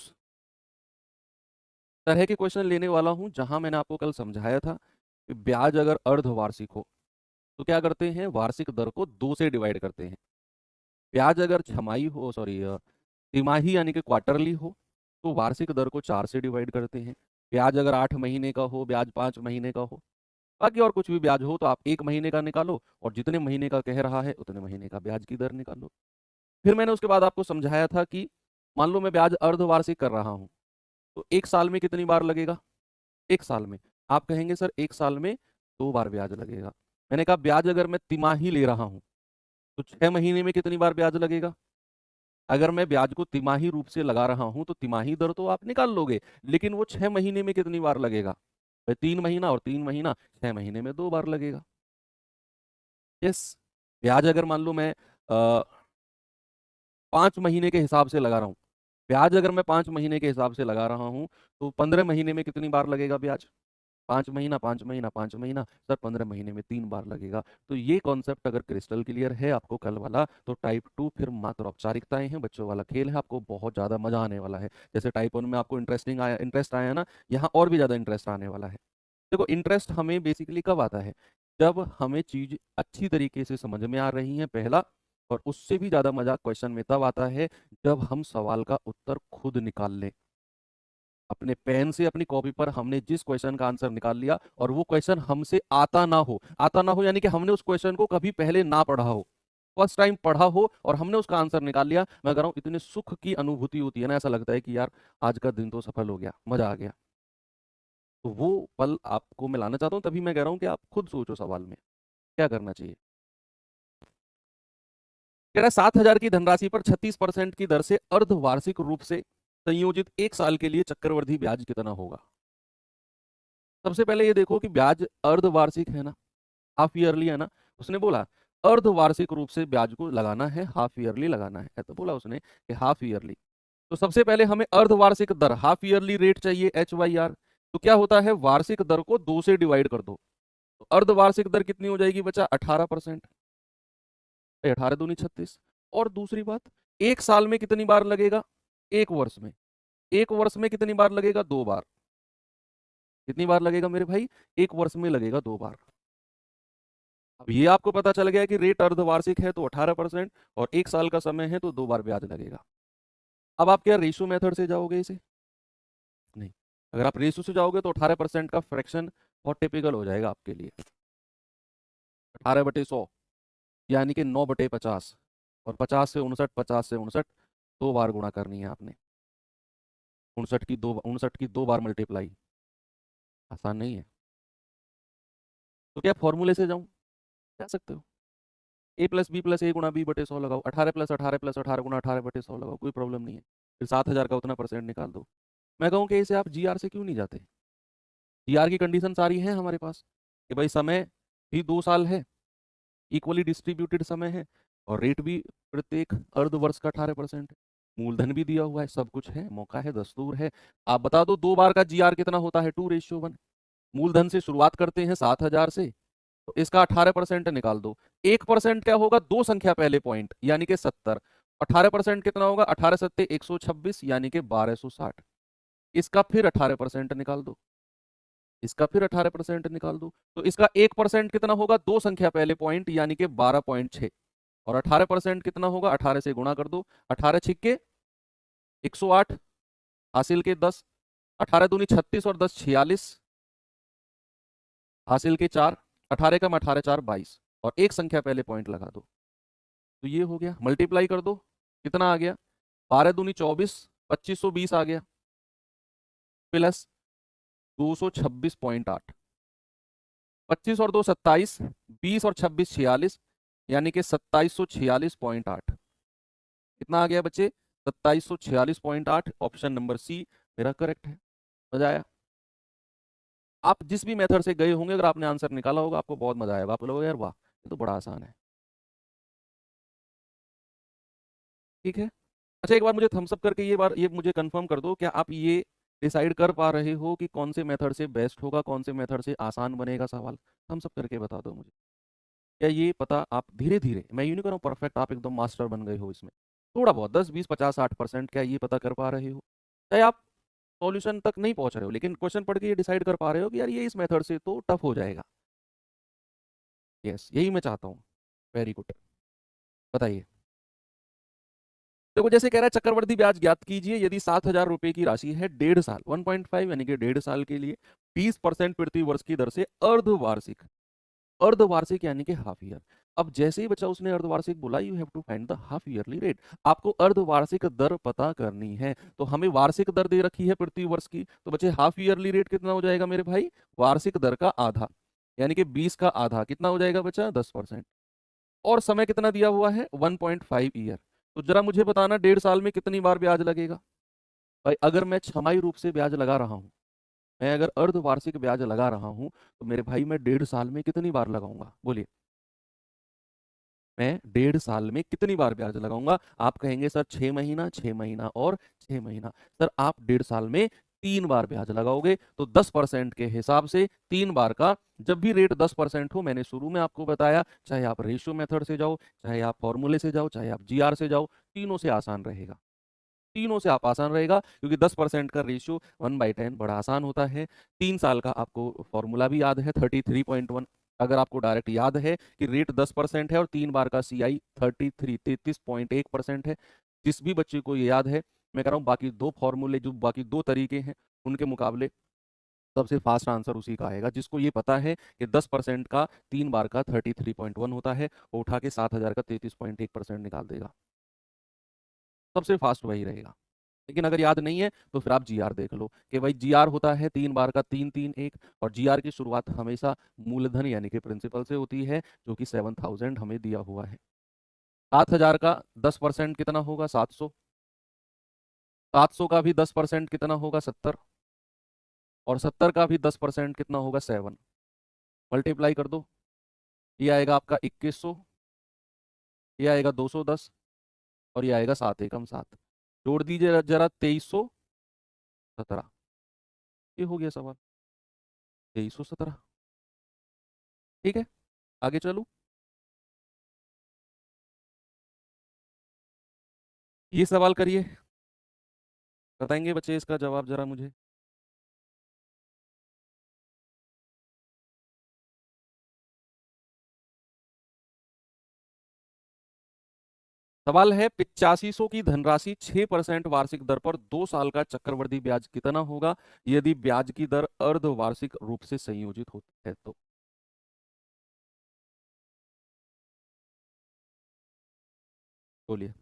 तरह के क्वेश्चन लेने वाला हूं जहां मैंने आपको कल समझाया था कि ब्याज अगर अर्धवार्षिक हो तो क्या करते हैं, वार्षिक दर को 2 से डिवाइड करते हैं। ब्याज अगर छमाही हो, सॉरी तिमाही यानी कि क्वार्टरली हो, तो वार्षिक दर को 4 से डिवाइड करते हैं। ब्याज अगर 8 महीने का हो, ब्याज 5 महीने का हो, बाकी और कुछ भी ब्याज हो तो आप 1 महीने का निकालो और जितने महीने का कह रहा है उतने महीने का ब्याज की दर निकालो। फिर मैंने उसके बाद आपको समझाया था कि मान लो मैं ब्याज अर्धवार्षिक कर रहा हूं, तो 1 साल में कितनी बार लगेगा? 1 साल में आप कहेंगे सर 1 साल में 2 बार ब्याज लगेगा। मैंने कहा ब्याज अगर मैं तिमाही ले रहा हूं तो 6 महीने में कितनी बार ब्याज लगेगा? अगर मैं ब्याज को तिमाही रूप से लगा रहा हूं तो तिमाही दर तो आप निकाल लोगे, लेकिन वो 6 महीने में कितनी बार लगेगा? भाई 3 महीना और 3 महीना, 6 महीने में 2 बार लगेगा। यस, ब्याज अगर मान लो मैं 5 महीने के हिसाब से लगा रहा हूँ, ब्याज अगर मैं 5 महीने के हिसाब से लगा रहा हूँ तो 15 महीने में कितनी बार लगेगा ब्याज? 5 महीना 5 महीना 5 महीना, सर 15 महीने में 3 बार लगेगा। तो ये कॉन्सेप्ट अगर क्रिस्टल क्लियर है आपको कल वाला, तो टाइप 2 फिर मात्र औपचारिकताएं हैं, बच्चों वाला खेल है, आपको बहुत ज्यादा मजा आने वाला है। जैसे टाइप 1 में आपको इंटरेस्ट आया ना, यहाँ और भी ज्यादा इंटरेस्ट आने वाला है। देखो इंटरेस्ट हमें बेसिकली कब आता है, जब हमें चीज अच्छी तरीके से समझ में आ रही है, पहला। और उससे भी ज्यादा मजा क्वेश्चन में तब आता है जब हम सवाल का उत्तर खुद निकाल लें। अपने पेन से अपनी कॉपी पर हमने जिस क्वेश्चन का आंसर निकाल लिया और वो क्वेश्चन हमसे आता ना हो यानी कि हमने उस क्वेश्चन को कभी पहले ना पढ़ा हो, फर्स्ट टाइम पढ़ा हो और हमने उसका आंसर निकाल लिया। मैं कह रहा हूँ इतने सुख की अनुभूति होती है ना, ऐसा लगता है कि यार आज का दिन तो सफल हो गया, मजा आ गया। तो वो पल आपको मैं लाना चाहता हूँ, तभी मैं कह रहा हूँ कि आप खुद सोचो सवाल में क्या करना चाहिए। कह रहा है 7,000 की धनराशि पर 36% की दर से अर्धवार्षिक रूप से संयोजित 1 साल के लिए चक्रवृद्धि ब्याज कितना होगा? सबसे पहले ये देखो कि ब्याज अर्धवार्षिक है ना, हाफ ईयरली है ना। उसने बोला अर्धवार्षिक रूप से ब्याज को लगाना है, हाफ ईयरली लगाना है, तो बोला उसने कि हाफ ईयरली। तो सबसे पहले हमें अर्धवार्षिक दर, हाफ ईयरली रेट चाहिए, HYR। तो क्या होता है, वार्षिक दर को 2 से डिवाइड कर दो, तो अर्धवार्षिक दर कितनी हो जाएगी बच्चा? 18%। 18 दूनी 36। और दूसरी बात, 1 साल में कितनी बार लगेगा? 1 वर्ष में। 1 वर्ष में कितनी बार लगेगा? 2 बार। कितनी बार लगेगा मेरे भाई? 1 वर्ष में लगेगा 2 बार। अब ये आपको पता चल गया कि रेट अर्धवार्षिक है तो 18% और 1 साल का समय है तो 2 बार ब्याज लगेगा। अब आप क्या रेशो मेथड से जाओगे इसे? नहीं। अगर आप रेशो से जाओगे तो 18% का फ्रैक्शन बहुत टिपिकल हो जाएगा आपके लिए। 18/100 यानी कि 9/50, और 50 से 59, 50 से 59, 2 बार गुणा करनी है आपने। 59 की 2 बार मल्टीप्लाई, आसान नहीं है। तो क्या फॉर्मूले से जाऊं? जा सकते हो। A+B+A×B/100 लगाओ, 18+18+18 गुणा 18/100 लगाओ, कोई प्रॉब्लम नहीं है। फिर 7,000 का उतना परसेंट निकाल दो। मैं कहूँ कि इसे आप GR से क्यों नहीं जाते? GR की कंडीशन सारी है हमारे पास कि भाई समय भी 2 साल है, इक्वली डिस्ट्रीब्यूटेड समय है, और रेट भी प्रत्येक अर्धवर्ष का 18% है, मूलधन भी दिया हुआ है, सब कुछ है, मौका है, दस्तूर है। आप बता दो 2 बार का GR कितना होता है? 2:1। मूलधन से शुरुआत करते हैं 7,000 से, तो इसका 18% निकाल दो। 1% क्या होगा? 2 संख्या पहले पॉइंट यानी कि 70। 18% कितना होगा? 18×7=126 यानी कि 1260। इसका फिर 18% निकाल दो, इसका फिर 18% निकाल दो, तो इसका 1% कितना होगा? 2 संख्या पहले पॉइंट यानी कि 12.6। और 18% कितना होगा? 18 से गुणा कर दो, 18 छिक्के 108, हासिल के 10, 18 दूनी 36 और 10 46, हासिल के 4, 18 कम 18 4 22, और एक संख्या पहले पॉइंट लगा दो। तो ये हो गया, मल्टीप्लाई कर दो, कितना आ गया? 12 दूनी 24, 2520 आ गया, प्लस 226.8। 25 और 2 27, 20 और 26 46, यानी कि 2746.8। कितना आ गया बच्चे? 2746.8। ऑप्शन नंबर सी मेरा करेक्ट है। मजा आया? आप जिस भी मेथड से गए होंगे, अगर आपने आंसर निकाला होगा आपको बहुत मजा आएगा, आप लोग यार वाह ये तो बड़ा आसान है। ठीक है। अच्छा एक बार मुझे थम्स अप करके ये मुझे कंफर्म कर दो, क्या आप ये डिसाइड कर पा रहे हो कि कौन से मेथड से बेस्ट होगा, कौन से मेथड से आसान बनेगा सवाल? हम सब करके बता दो मुझे। क्या ये पता आप धीरे धीरे, मैं यूँ नहीं कर रहा हूँ परफेक्ट आप एकदम मास्टर बन गए हो इसमें, थोड़ा बहुत 10 20 50 60% क्या ये पता कर पा रहे हो? चाहे आप सॉल्यूशन तक नहीं पहुंच रहे हो, लेकिन क्वेश्चन पढ़ के ये डिसाइड कर पा रहे हो कि यार ये इस मेथड से तो टफ हो जाएगा। यस, यही मैं चाहता हूँ। Very good. बताइए। देखो जैसे कह रहा है चक्रवर्ती ब्याज ज्ञात कीजिए यदि 7,000 रुपए की राशि है 1.5 साल 1.5 यानी कि 1.5 साल के लिए 20% प्रति वर्ष की दर से अर्धवार्षिक, अर्धवार्षिक यानी कि हाफ ईयर। अब जैसे ही बच्चा उसने अर्धवार्षिक बोला you have to find the half yearly rate. आपको अर्धवार्षिक दर पता करनी है, तो हमें वार्षिक दर दे रखी है प्रति वर्ष की, तो बच्चे हाफ ईयरली रेट कितना हो जाएगा मेरे भाई? वार्षिक दर का आधा, यानी कि 20 का आधा कितना हो जाएगा बच्चा? 10%। और समय कितना दिया हुआ है? 1.5 ईयर। तो जरा मुझे बताना 1.5 साल में कितनी बार ब्याज लगेगा? भाई अगर मैं छमाही रूप से ब्याज लगा रहा हूं, मैं अगर अर्धवार्षिक ब्याज लगा रहा हूं, तो मेरे भाई मैं 1.5 साल में कितनी बार लगाऊंगा? बोलिए। मैं 1.5 साल में कितनी बार ब्याज लगाऊंगा? आप कहेंगे सर 6 महीना, 6 महीना और 6 महीना। सर आप 1.5 साल में 3 बार ब्याज लगाओगे, तो 10% के हिसाब से 3 बार का, जब भी रेट 10% हो, मैंने शुरू में आपको बताया, चाहे आप रेशियो मेथड से जाओ, चाहे आप फॉर्मूले से जाओ, चाहे आप जीआर से जाओ, तीनों से आसान रहेगा। तीनों से आप आसान रहेगा, क्योंकि 10% का रेशियो 1/10 बड़ा आसान होता है। 3 साल का आपको फॉर्मूला भी याद है 33.1। अगर आपको डायरेक्ट याद है कि रेट 10% है और 3 बार का CI 33.1% है, जिस भी बच्चे को ये याद है, मैं कह रहा हूँ बाकी दो फॉर्मूले, जो बाकी दो तरीके हैं उनके मुकाबले सबसे फास्ट आंसर उसी का आएगा। जिसको ये पता है कि 10% का 3 बार का 33.1 होता है, वो उठा के 7,000 का 33.1% निकाल देगा। सबसे फास्ट वही रहेगा। लेकिन अगर याद नहीं है तो फिर आप जीआर देख लो कि भाई जीआर होता है 3 बार का 331, और जीआर की शुरुआत हमेशा मूलधन यानी कि प्रिंसिपल से होती है, जो कि 7,000 हमें दिया हुआ है। 7,000 का 10% कितना होगा? 700। 700 का भी 10% कितना होगा? 70। और 70 का भी 10% कितना होगा? 7। मल्टीप्लाई कर दो, ये आएगा आपका 2100, ये आएगा 210, और ये आएगा 7 एकम 7। जोड़ दीजिए जरा 2317। ये हो गया सवाल, 2317। ठीक है, आगे चलो। ये सवाल करिए, बताएंगे बच्चे इसका जवाब जरा मुझे। सवाल है 8500 की धनराशि 6% वार्षिक दर पर 2 साल का चक्रवृद्धि ब्याज कितना होगा यदि ब्याज की दर अर्धवार्षिक रूप से संयोजित होती है तो? बोलिए।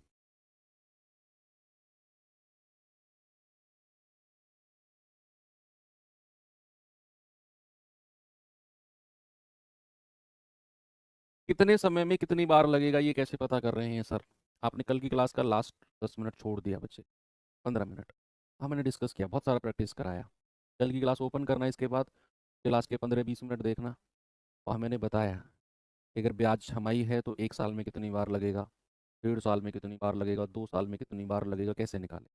कितने समय में कितनी बार लगेगा ये कैसे पता कर रहे हैं सर? आपने कल की क्लास का लास्ट 10 मिनट छोड़ दिया बच्चे, 15 मिनट। हाँ मैंने डिस्कस किया, बहुत सारा प्रैक्टिस कराया। कल की क्लास ओपन करना, इसके बाद क्लास के 15 20 मिनट देखना। और मैंने बताया कि अगर ब्याज छमाही है तो 1 साल में कितनी बार लगेगा, 1.5 साल में कितनी बार लगेगा, 2 साल में कितनी बार लगेगा, कैसे निकाले।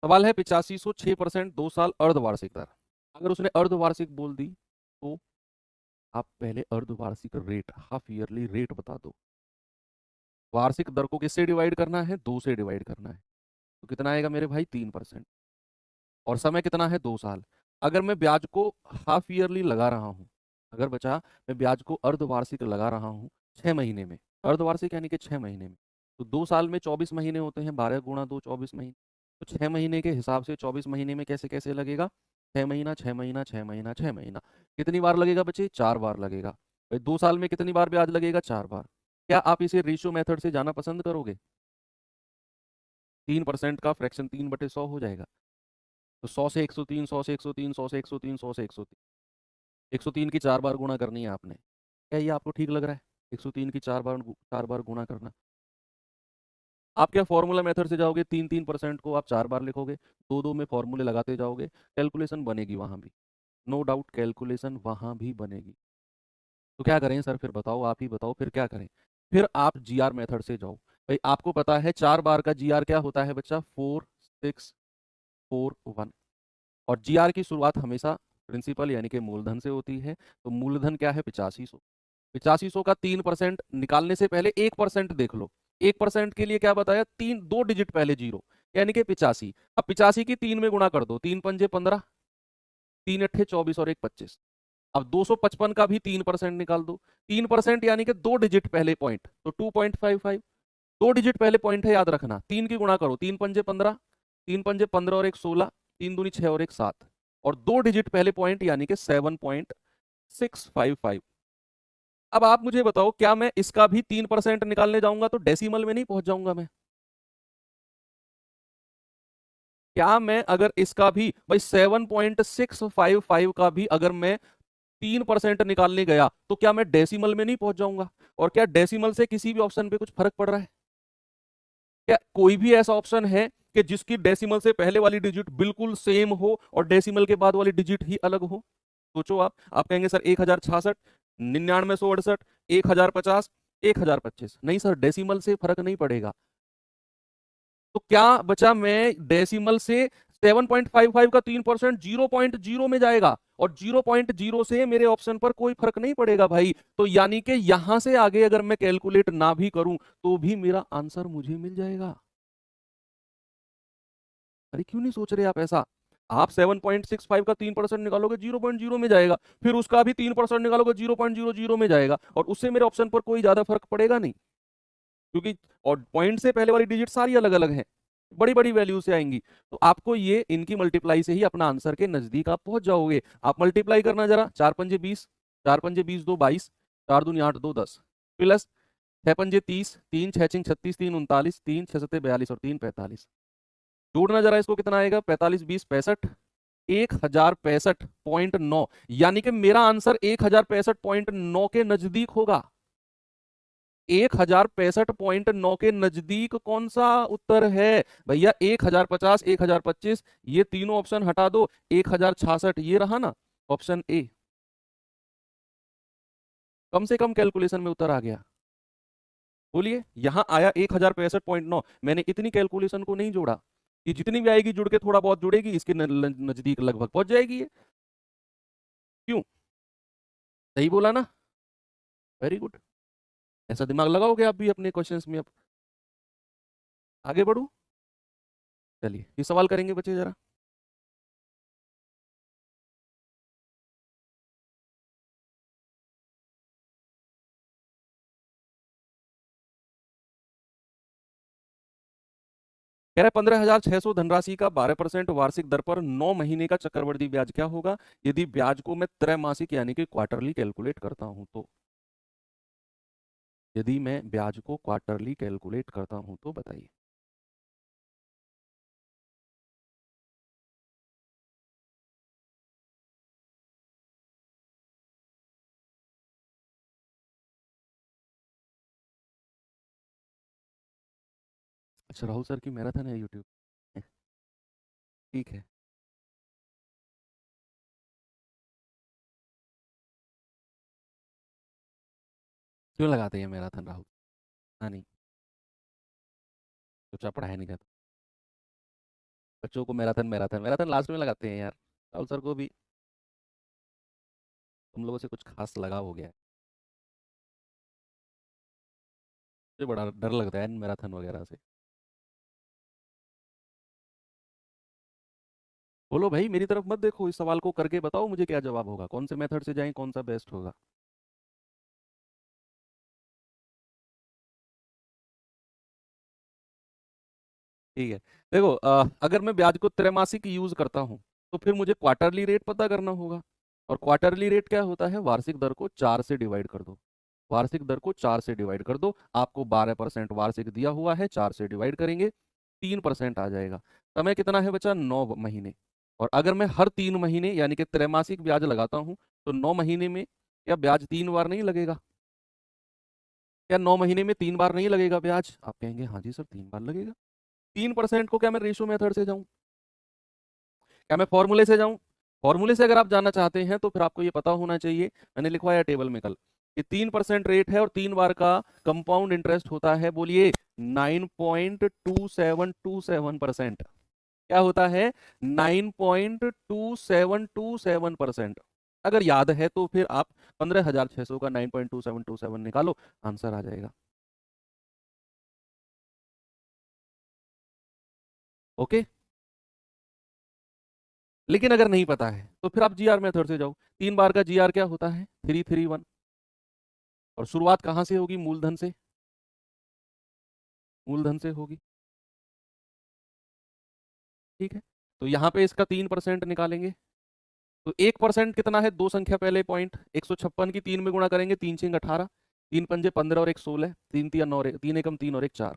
सवाल है 8506% 2 साल अर्धवार्षिक दर। अगर उसने अर्धवार्षिक बोल दी तो आप पहले अर्धवार्षिक रेट, हाफ ईयरली रेट बता दो। वार्षिक दर को किससे डिवाइड करना है? 2 से डिवाइड करना है, तो कितना आएगा मेरे भाई? 3%। और समय कितना है? 2 साल। अगर मैं ब्याज को हाफ ईयरली लगा रहा हूँ, अगर बचा मैं ब्याज को अर्धवार्षिक लगा रहा हूँ 6 महीने में, अर्धवार्षिक यानी कि 6 महीने में, तो 2 साल में 24 महीने होते हैं, 12 × 2 24 महीने। तो 6 महीने के हिसाब से 24 महीने में कैसे कैसे लगेगा? 6 महीना, 6 महीना, 6 महीना, 6 महीना। कितनी बार लगेगा बच्चे? 4 बार लगेगा। भाई 2 साल में कितनी बार ब्याज लगेगा? 4 बार। क्या आप इसे रेशियो मेथड से जाना पसंद करोगे? 3% का फ्रैक्शन 3/100 हो जाएगा। तो 100 से 103, 100 से 103, 100 से 103, 100 से 103, 103 की 4 बार गुणा करनी है आपने। क्या ये आपको ठीक लग रहा है? 103 की 4 बार गुणा करना। आप क्या फॉर्मूला मेथड से जाओगे? 3% को आप 4 बार लिखोगे, दो दो में फॉर्मूले लगाते जाओगे, कैलकुलेशन बनेगी वहां भी, नो डाउट कैलकुलेशन वहां भी बनेगी। तो क्या करें सर? फिर बताओ, आप ही बताओ फिर क्या करें। फिर आप जीआर मेथड से जाओ। भाई आपको पता है 4 बार का जीआर क्या होता है बच्चा, 4 6 4 1। और जीआर की शुरुआत हमेशा प्रिंसिपल यानी कि मूलधन से होती है। तो मूलधन क्या है, 8500। 8500 का 3% निकालने से पहले 1% देख लो। 1% के लिए क्या बताया, 2 डिजिट पहले जीरो, यानी कि 85। अब 85 की 3 में गुणा कर दो, 3 पंजे 15, 3 अट्ठे 24 और 1 25। अब 255 का भी 3% निकाल दो। 3% यानी कि 2 डिजिट पहले पॉइंट, तो 2.55। 2 डिजिट पहले पॉइंट है, याद रखना। 3 की गुणा करो, 3 पंजे 15, 3 पंजे 15 और 1 16, 3 दूनी 6 और 1 7, और 2 डिजिट पहले पॉइंट यानी कि 7.655। अब आप मुझे बताओ, क्या मैं इसका भी 3% निकालने जाऊंगा तो डेसिमल में नहीं पहुंच जाऊंगा मैं? क्या मैं अगर इसका भी भाई 7.655 का भी अगर मैं 3% निकालने गया तो क्या मैं डेसिमल में नहीं पहुंच जाऊंगा? और क्या डेसिमल से किसी भी ऑप्शन पे कुछ फर्क पड़ रहा है? क्या कोई भी ऐसा ऑप्शन है कि जिसकी डेसिमल से पहले वाली डिजिट बिल्कुल सेम हो और डेसिमल के बाद वाली डिजिट ही अलग हो? सोचो आप कहेंगे सर 1066, 9968, 1050, 1025। नहीं सर, डेसिमल से फर्क नहीं पड़ेगा। तो क्या बचा, मैं डेसिमल से 7.55 का 3% 0.0 में जाएगा, और 0.0 से मेरे ऑप्शन पर कोई फर्क नहीं पड़ेगा भाई। तो यानी कि यहां से आगे अगर मैं कैलकुलेट ना भी करूं तो भी मेरा आंसर मुझे मिल जाएगा। अरे क्यों नहीं सोच रहे आप ऐसा? आप 7.65 का 3% निकालोगे 0.0 में जाएगा, फिर उसका भी 3% निकालोगे 0.00 में जाएगा, और उससे मेरे ऑप्शन पर कोई ज्यादा फर्क पड़ेगा नहीं, क्योंकि और पॉइंट से पहले वाली डिजिट सारी अलग अलग हैं, बड़ी बड़ी वैल्यू से आएंगी। तो आपको ये इनकी मल्टीप्लाई से ही अपना आंसर के नजदीक आप पहुंच जाओगे। आप मल्टीप्लाई करना जरा, 4 पंजे 20, 4 पंजे 20 2 22, 4 दूनी 8 2 10, प्लस 6 पंजे 30, 3 6 छिंग 36, 3 39, 3 6 सत्ते 42 और 3 45। जोड़ना जरा इसको, कितना आएगा, 45 20 65, 1065.9। यानी कि मेरा आंसर 1065.9 के नजदीक होगा। 1065.9 के नजदीक कौन सा उत्तर है भैया? 1050, 1025, ये तीनों ऑप्शन हटा दो, 1066 ये रहा ना ऑप्शन ए। कम से कम कैलकुलेशन में उत्तर आ गया। बोलिए, यहां आया 1065.9, मैंने इतनी कैलकुलेशन को नहीं जोड़ा, ये जितनी भी आएगी जुड़ के थोड़ा बहुत जुड़ेगी, इसके नजदीक लगभग पहुंच जाएगी ये। क्यों? सही बोला ना? Very good. ऐसा दिमाग लगाओगे आप भी अपने क्वेश्चंस में। अब आगे बढ़ू, चलिए ये सवाल करेंगे बच्चे जरा। कह रहा है 15,600 धनराशि का 12% वार्षिक दर पर 9 महीने का चक्रवृद्धि ब्याज क्या होगा यदि ब्याज को मैं त्रैमासिक यानी कि क्वार्टरली कैलकुलेट करता हूं तो? यदि मैं ब्याज को क्वार्टरली कैलकुलेट करता हूं तो बताइए। अच्छा, राहुल सर की मैराथन है यूट्यूब? ठीक है। क्यों लगाते हैं मैराथन राहुल? हाँ नहीं, चुपचाप पढ़ाया नहीं जाता बच्चों को। मैराथन मैराथन मैराथन लास्ट में लगाते हैं यार। राहुल सर को भी तुम लोगों से कुछ खास लगाव हो गया है। मुझे बड़ा डर लगता है मैराथन वगैरह से। बोलो भाई, मेरी तरफ मत देखो, इस सवाल को करके बताओ मुझे क्या जवाब होगा, कौन से मेथड से जाएं, कौन सा बेस्ट होगा। ठीक है। देखो, अगर मैं ब्याज को त्रैमासिक यूज करता हूं तो फिर मुझे क्वार्टरली रेट पता करना होगा। और क्वार्टरली रेट क्या होता है, वार्षिक दर को 4 से डिवाइड कर दो। वार्षिक दर को 4 से डिवाइड कर दो, आपको 12% वार्षिक दिया हुआ है, 4 से डिवाइड करेंगे 3% आ जाएगा। समय कितना है बचा, 9 महीने। और अगर मैं हर 3 महीने यानी कि त्रैमासिक ब्याज लगाता हूं तो 9 महीने में क्या ब्याज 3 बार नहीं लगेगा? क्या 9 महीने में 3 बार नहीं लगेगा ब्याज? आप कहेंगे हाँ जी सर 3 बार लगेगा। 3% को क्या मैं रेशो मेथड से जाऊं, क्या मैं फॉर्मूले से जाऊं? फॉर्मूले से अगर आप जानना चाहते हैं तो फिर आपको ये पता होना चाहिए, मैंने लिखवाया टेबल में कल। ये 3% रेट है और 3 बार का कंपाउंड इंटरेस्ट होता है, बोलिए 9.2727%। क्या होता है? 9.2727%। अगर याद है तो फिर आप 15,600 का 9.2727 निकालो, आंसर आ जाएगा। ओके। लेकिन अगर नहीं पता है तो फिर आप जीआर मेथड से जाओ। 3 बार का जीआर क्या होता है? 331। और शुरुआत कहां से होगी? मूलधन से। मूलधन से होगी। ठीक है। तो यहाँ पे इसका 3% निकालेंगे। तो 1% कितना है? दो संख्या पहले पॉइंट, 156 की 3 में गुणा करेंगे, 3×6 = 18, 3×5 = 15 और 1 16, 3×3 9, 3 × 1 = 3 और 1 4।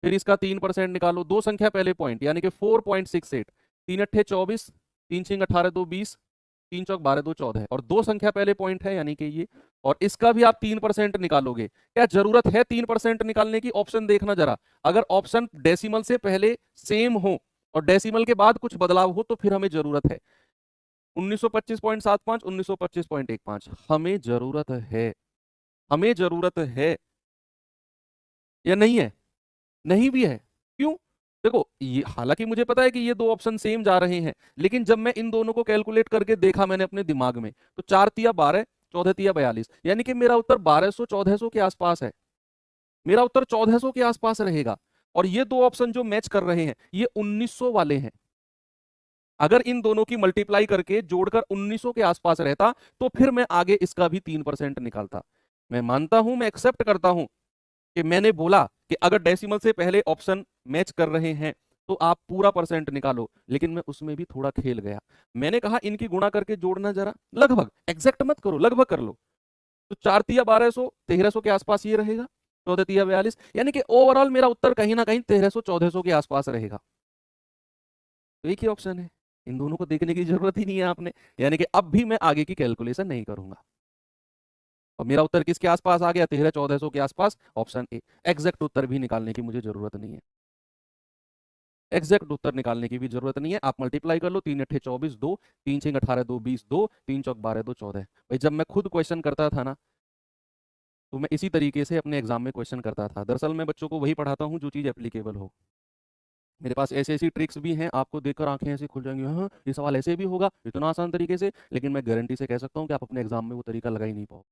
फिर इसका 3% निकालो, दो संख्या पहले पॉइंट यानी कि 4.68, 3 × 8 = 24, 3×6 = 18, 2 20, 3×4 = 12, 2 14 और दो संख्या पहले पॉइंट है यानी कि ये। और इसका भी आप 3% निकालोगे। क्या जरूरत है 3% निकालने की? ऑप्शन देखना जरा। अगर ऑप्शन डेसिमल से पहले सेम हो और डेसिमल के बाद कुछ बदलाव हो तो फिर हमें जरूरत है। 1925.75, 1925.15 हमें जरूरत है। हमें जरूरत है या नहीं है? नहीं भी है। क्यों? देखो, ये हालांकि मुझे पता है कि ये दो ऑप्शन सेम जा रहे हैं, लेकिन जब मैं इन दोनों को कैलकुलेट करके देखा मैंने अपने दिमाग में, तो 4×3 = 12, 14×3 = 42, यानी कि मेरा उत्तर 1200 1400 के आसपास है। मेरा उत्तर 1400 के आसपास रहेगा। और ये दो ऑप्शन जो मैच कर रहे हैं ये 1900 वाले हैं। अगर इन दोनों की मल्टीप्लाई करके जोड़कर 1900 के आसपास रहता तो फिर मैं आगे इसका भी 3% निकालता। मैं मानता हूं, मैं एक्सेप्ट करता हूं कि मैंने बोला कि अगर डेसिमल से पहले ऑप्शन मैच कर रहे हैं तो आप पूरा परसेंट निकालो, लेकिन मैं उसमें भी थोड़ा खेल गया। मैंने कहा इनकी गुणा करके जोड़ना, जरा लगभग, एग्जैक्ट मत करो, लगभग कर लो। तो 4×3 = 1200, 1300 के आसपास ये रहेगा, 14×3 = 42, यानी कि ओवरऑल मेरा उत्तर कहीं ना कहीं 1300 1400 के आसपास रहेगा। तो एक ही ऑप्शन है, इन दोनों को देखने की जरूरत ही नहीं है आपने। यानी कि अब भी मैं आगे की कैलकुलेशन नहीं करूंगा। और मेरा उत्तर किसके आसपास आ गया? 1300 1400 के आसपास, ऑप्शन ए। एग्जैक्ट उत्तर भी निकालने की मुझे जरूरत नहीं है। एग्जैक्ट उत्तर निकालने की भी जरूरत नहीं है। आप मल्टीप्लाई कर लो, 3×8 = 24, 2, 3×6 = 18, 2 20, 2, 3×4 = 12, 2 14। भाई जब मैं खुद क्वेश्चन करता था ना तो मैं इसी तरीके से अपने एग्जाम में क्वेश्चन करता था। दरअसल मैं बच्चों को वही पढ़ाता हूँ जो चीज़ एप्लीकेबल हो। मेरे पास ऐसी ऐसी ट्रिक्स भी हैं, आपको देखकर आंखें ऐसे खुल जाएंगी, हाँ ये सवाल ऐसे भी होगा इतना आसान तरीके से। लेकिन मैं गारंटी से कह सकता हूँ कि आप अपने एग्जाम में वो तरीका लगा ही नहीं पाओ।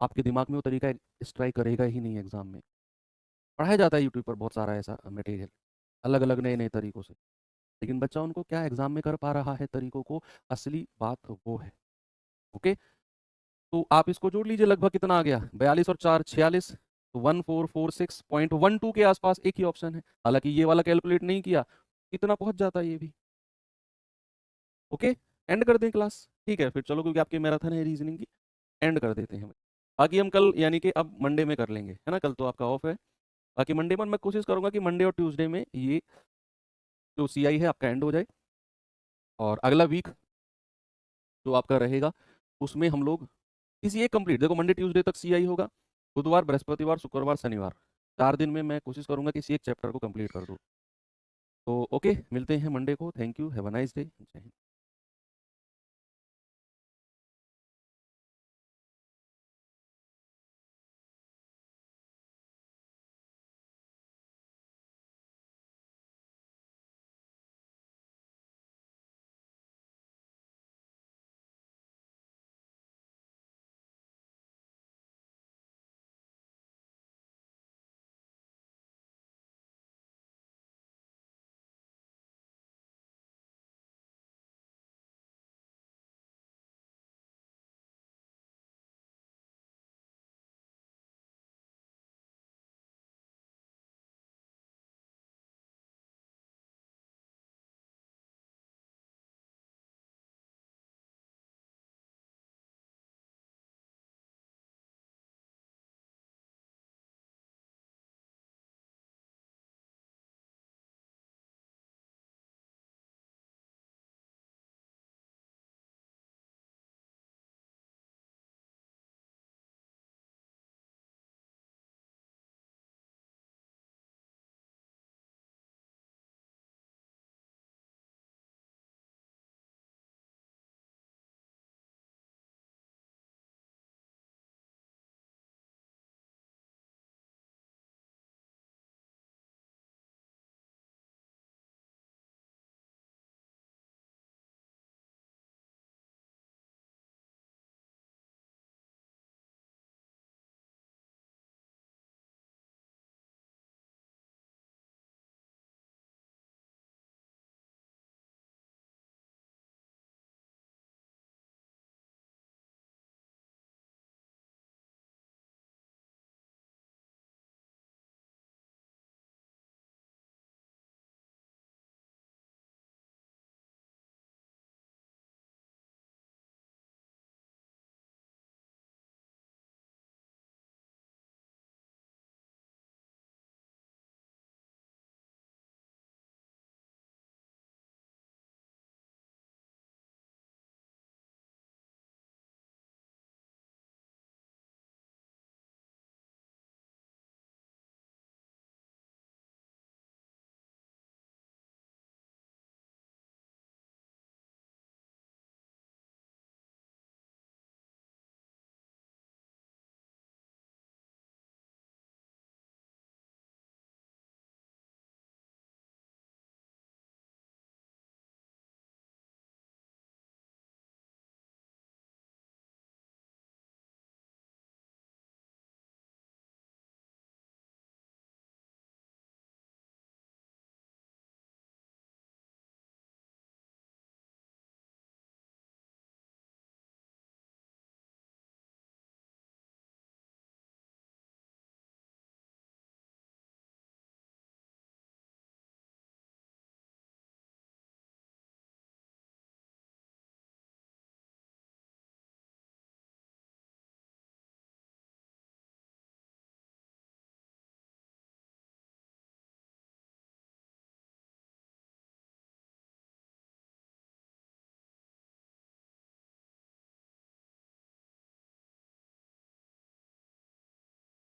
आपके दिमाग में वो तरीका स्ट्राइक करेगा ही नहीं एग्जाम में। पढ़ाया जाता है यूट्यूब पर बहुत सारा ऐसा मटेरियल, अलग अलग नए नए तरीकों से, लेकिन बच्चा उनको क्या एग्जाम में कर पा रहा है तरीकों को, असली बात वो है। ओके। तो आप इसको जोड़ लीजिए, लगभग कितना आ गया? 42 और 4 46, तो 1446.12 के आसपास एक ही ऑप्शन है। हालांकि ये वाला कैलकुलेट नहीं किया, कितना पहुंच जाता है ये भी। ओके। एंड कर दें क्लास? ठीक है फिर चलो, क्योंकि आपकी मैराथन है रीजनिंग की, एंड कर देते हैं। बाकी हम कल यानी कि अब मंडे में कर लेंगे, है ना? कल तो आपका ऑफ है। बाकी मंडे में मैं कोशिश करूंगा कि मंडे और ट्यूसडे में ये जो सीआई है आपका एंड हो जाए। और अगला वीक जो आपका रहेगा उसमें हम लोग किसी एक कंप्लीट, देखो मंडे ट्यूसडे तक सीआई होगा, बुधवार बृहस्पतिवार शुक्रवार शनिवार, 4 दिन में मैं कोशिश करूंगा कि इसी एक चैप्टर को कंप्लीट कर दूं। तो ओके, मिलते हैं मंडे को। Thank you, have a nice day.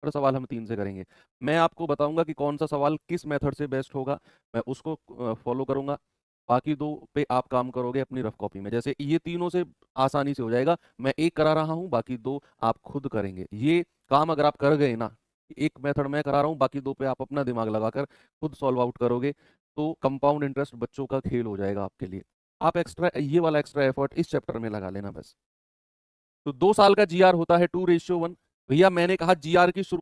पर सवाल हम 3 से करेंगे। मैं आपको बताऊंगा कि कौन सा सवाल किस मेथड से बेस्ट होगा, मैं उसको फॉलो करूंगा। बाकी 2 पे आप काम करोगे अपनी रफ कॉपी में। जैसे ये तीनों से आसानी से हो जाएगा, मैं एक करा रहा हूँ, बाकी 2 आप खुद करेंगे। ये काम अगर आप कर गए ना, एक मेथड मैं करा रहा हूँ, बाकी 2 पे आप अपना दिमाग लगाकर खुद सॉल्व आउट करोगे, तो कंपाउंड इंटरेस्ट बच्चों का खेल हो जाएगा आपके लिए। आप एक्स्ट्रा ये वाला एक्स्ट्रा एफर्ट इस चैप्टर में लगा लेना बस। तो 2 साल का जीआर होता है 2:1। भैया मैंने कहा जीआर की शुरू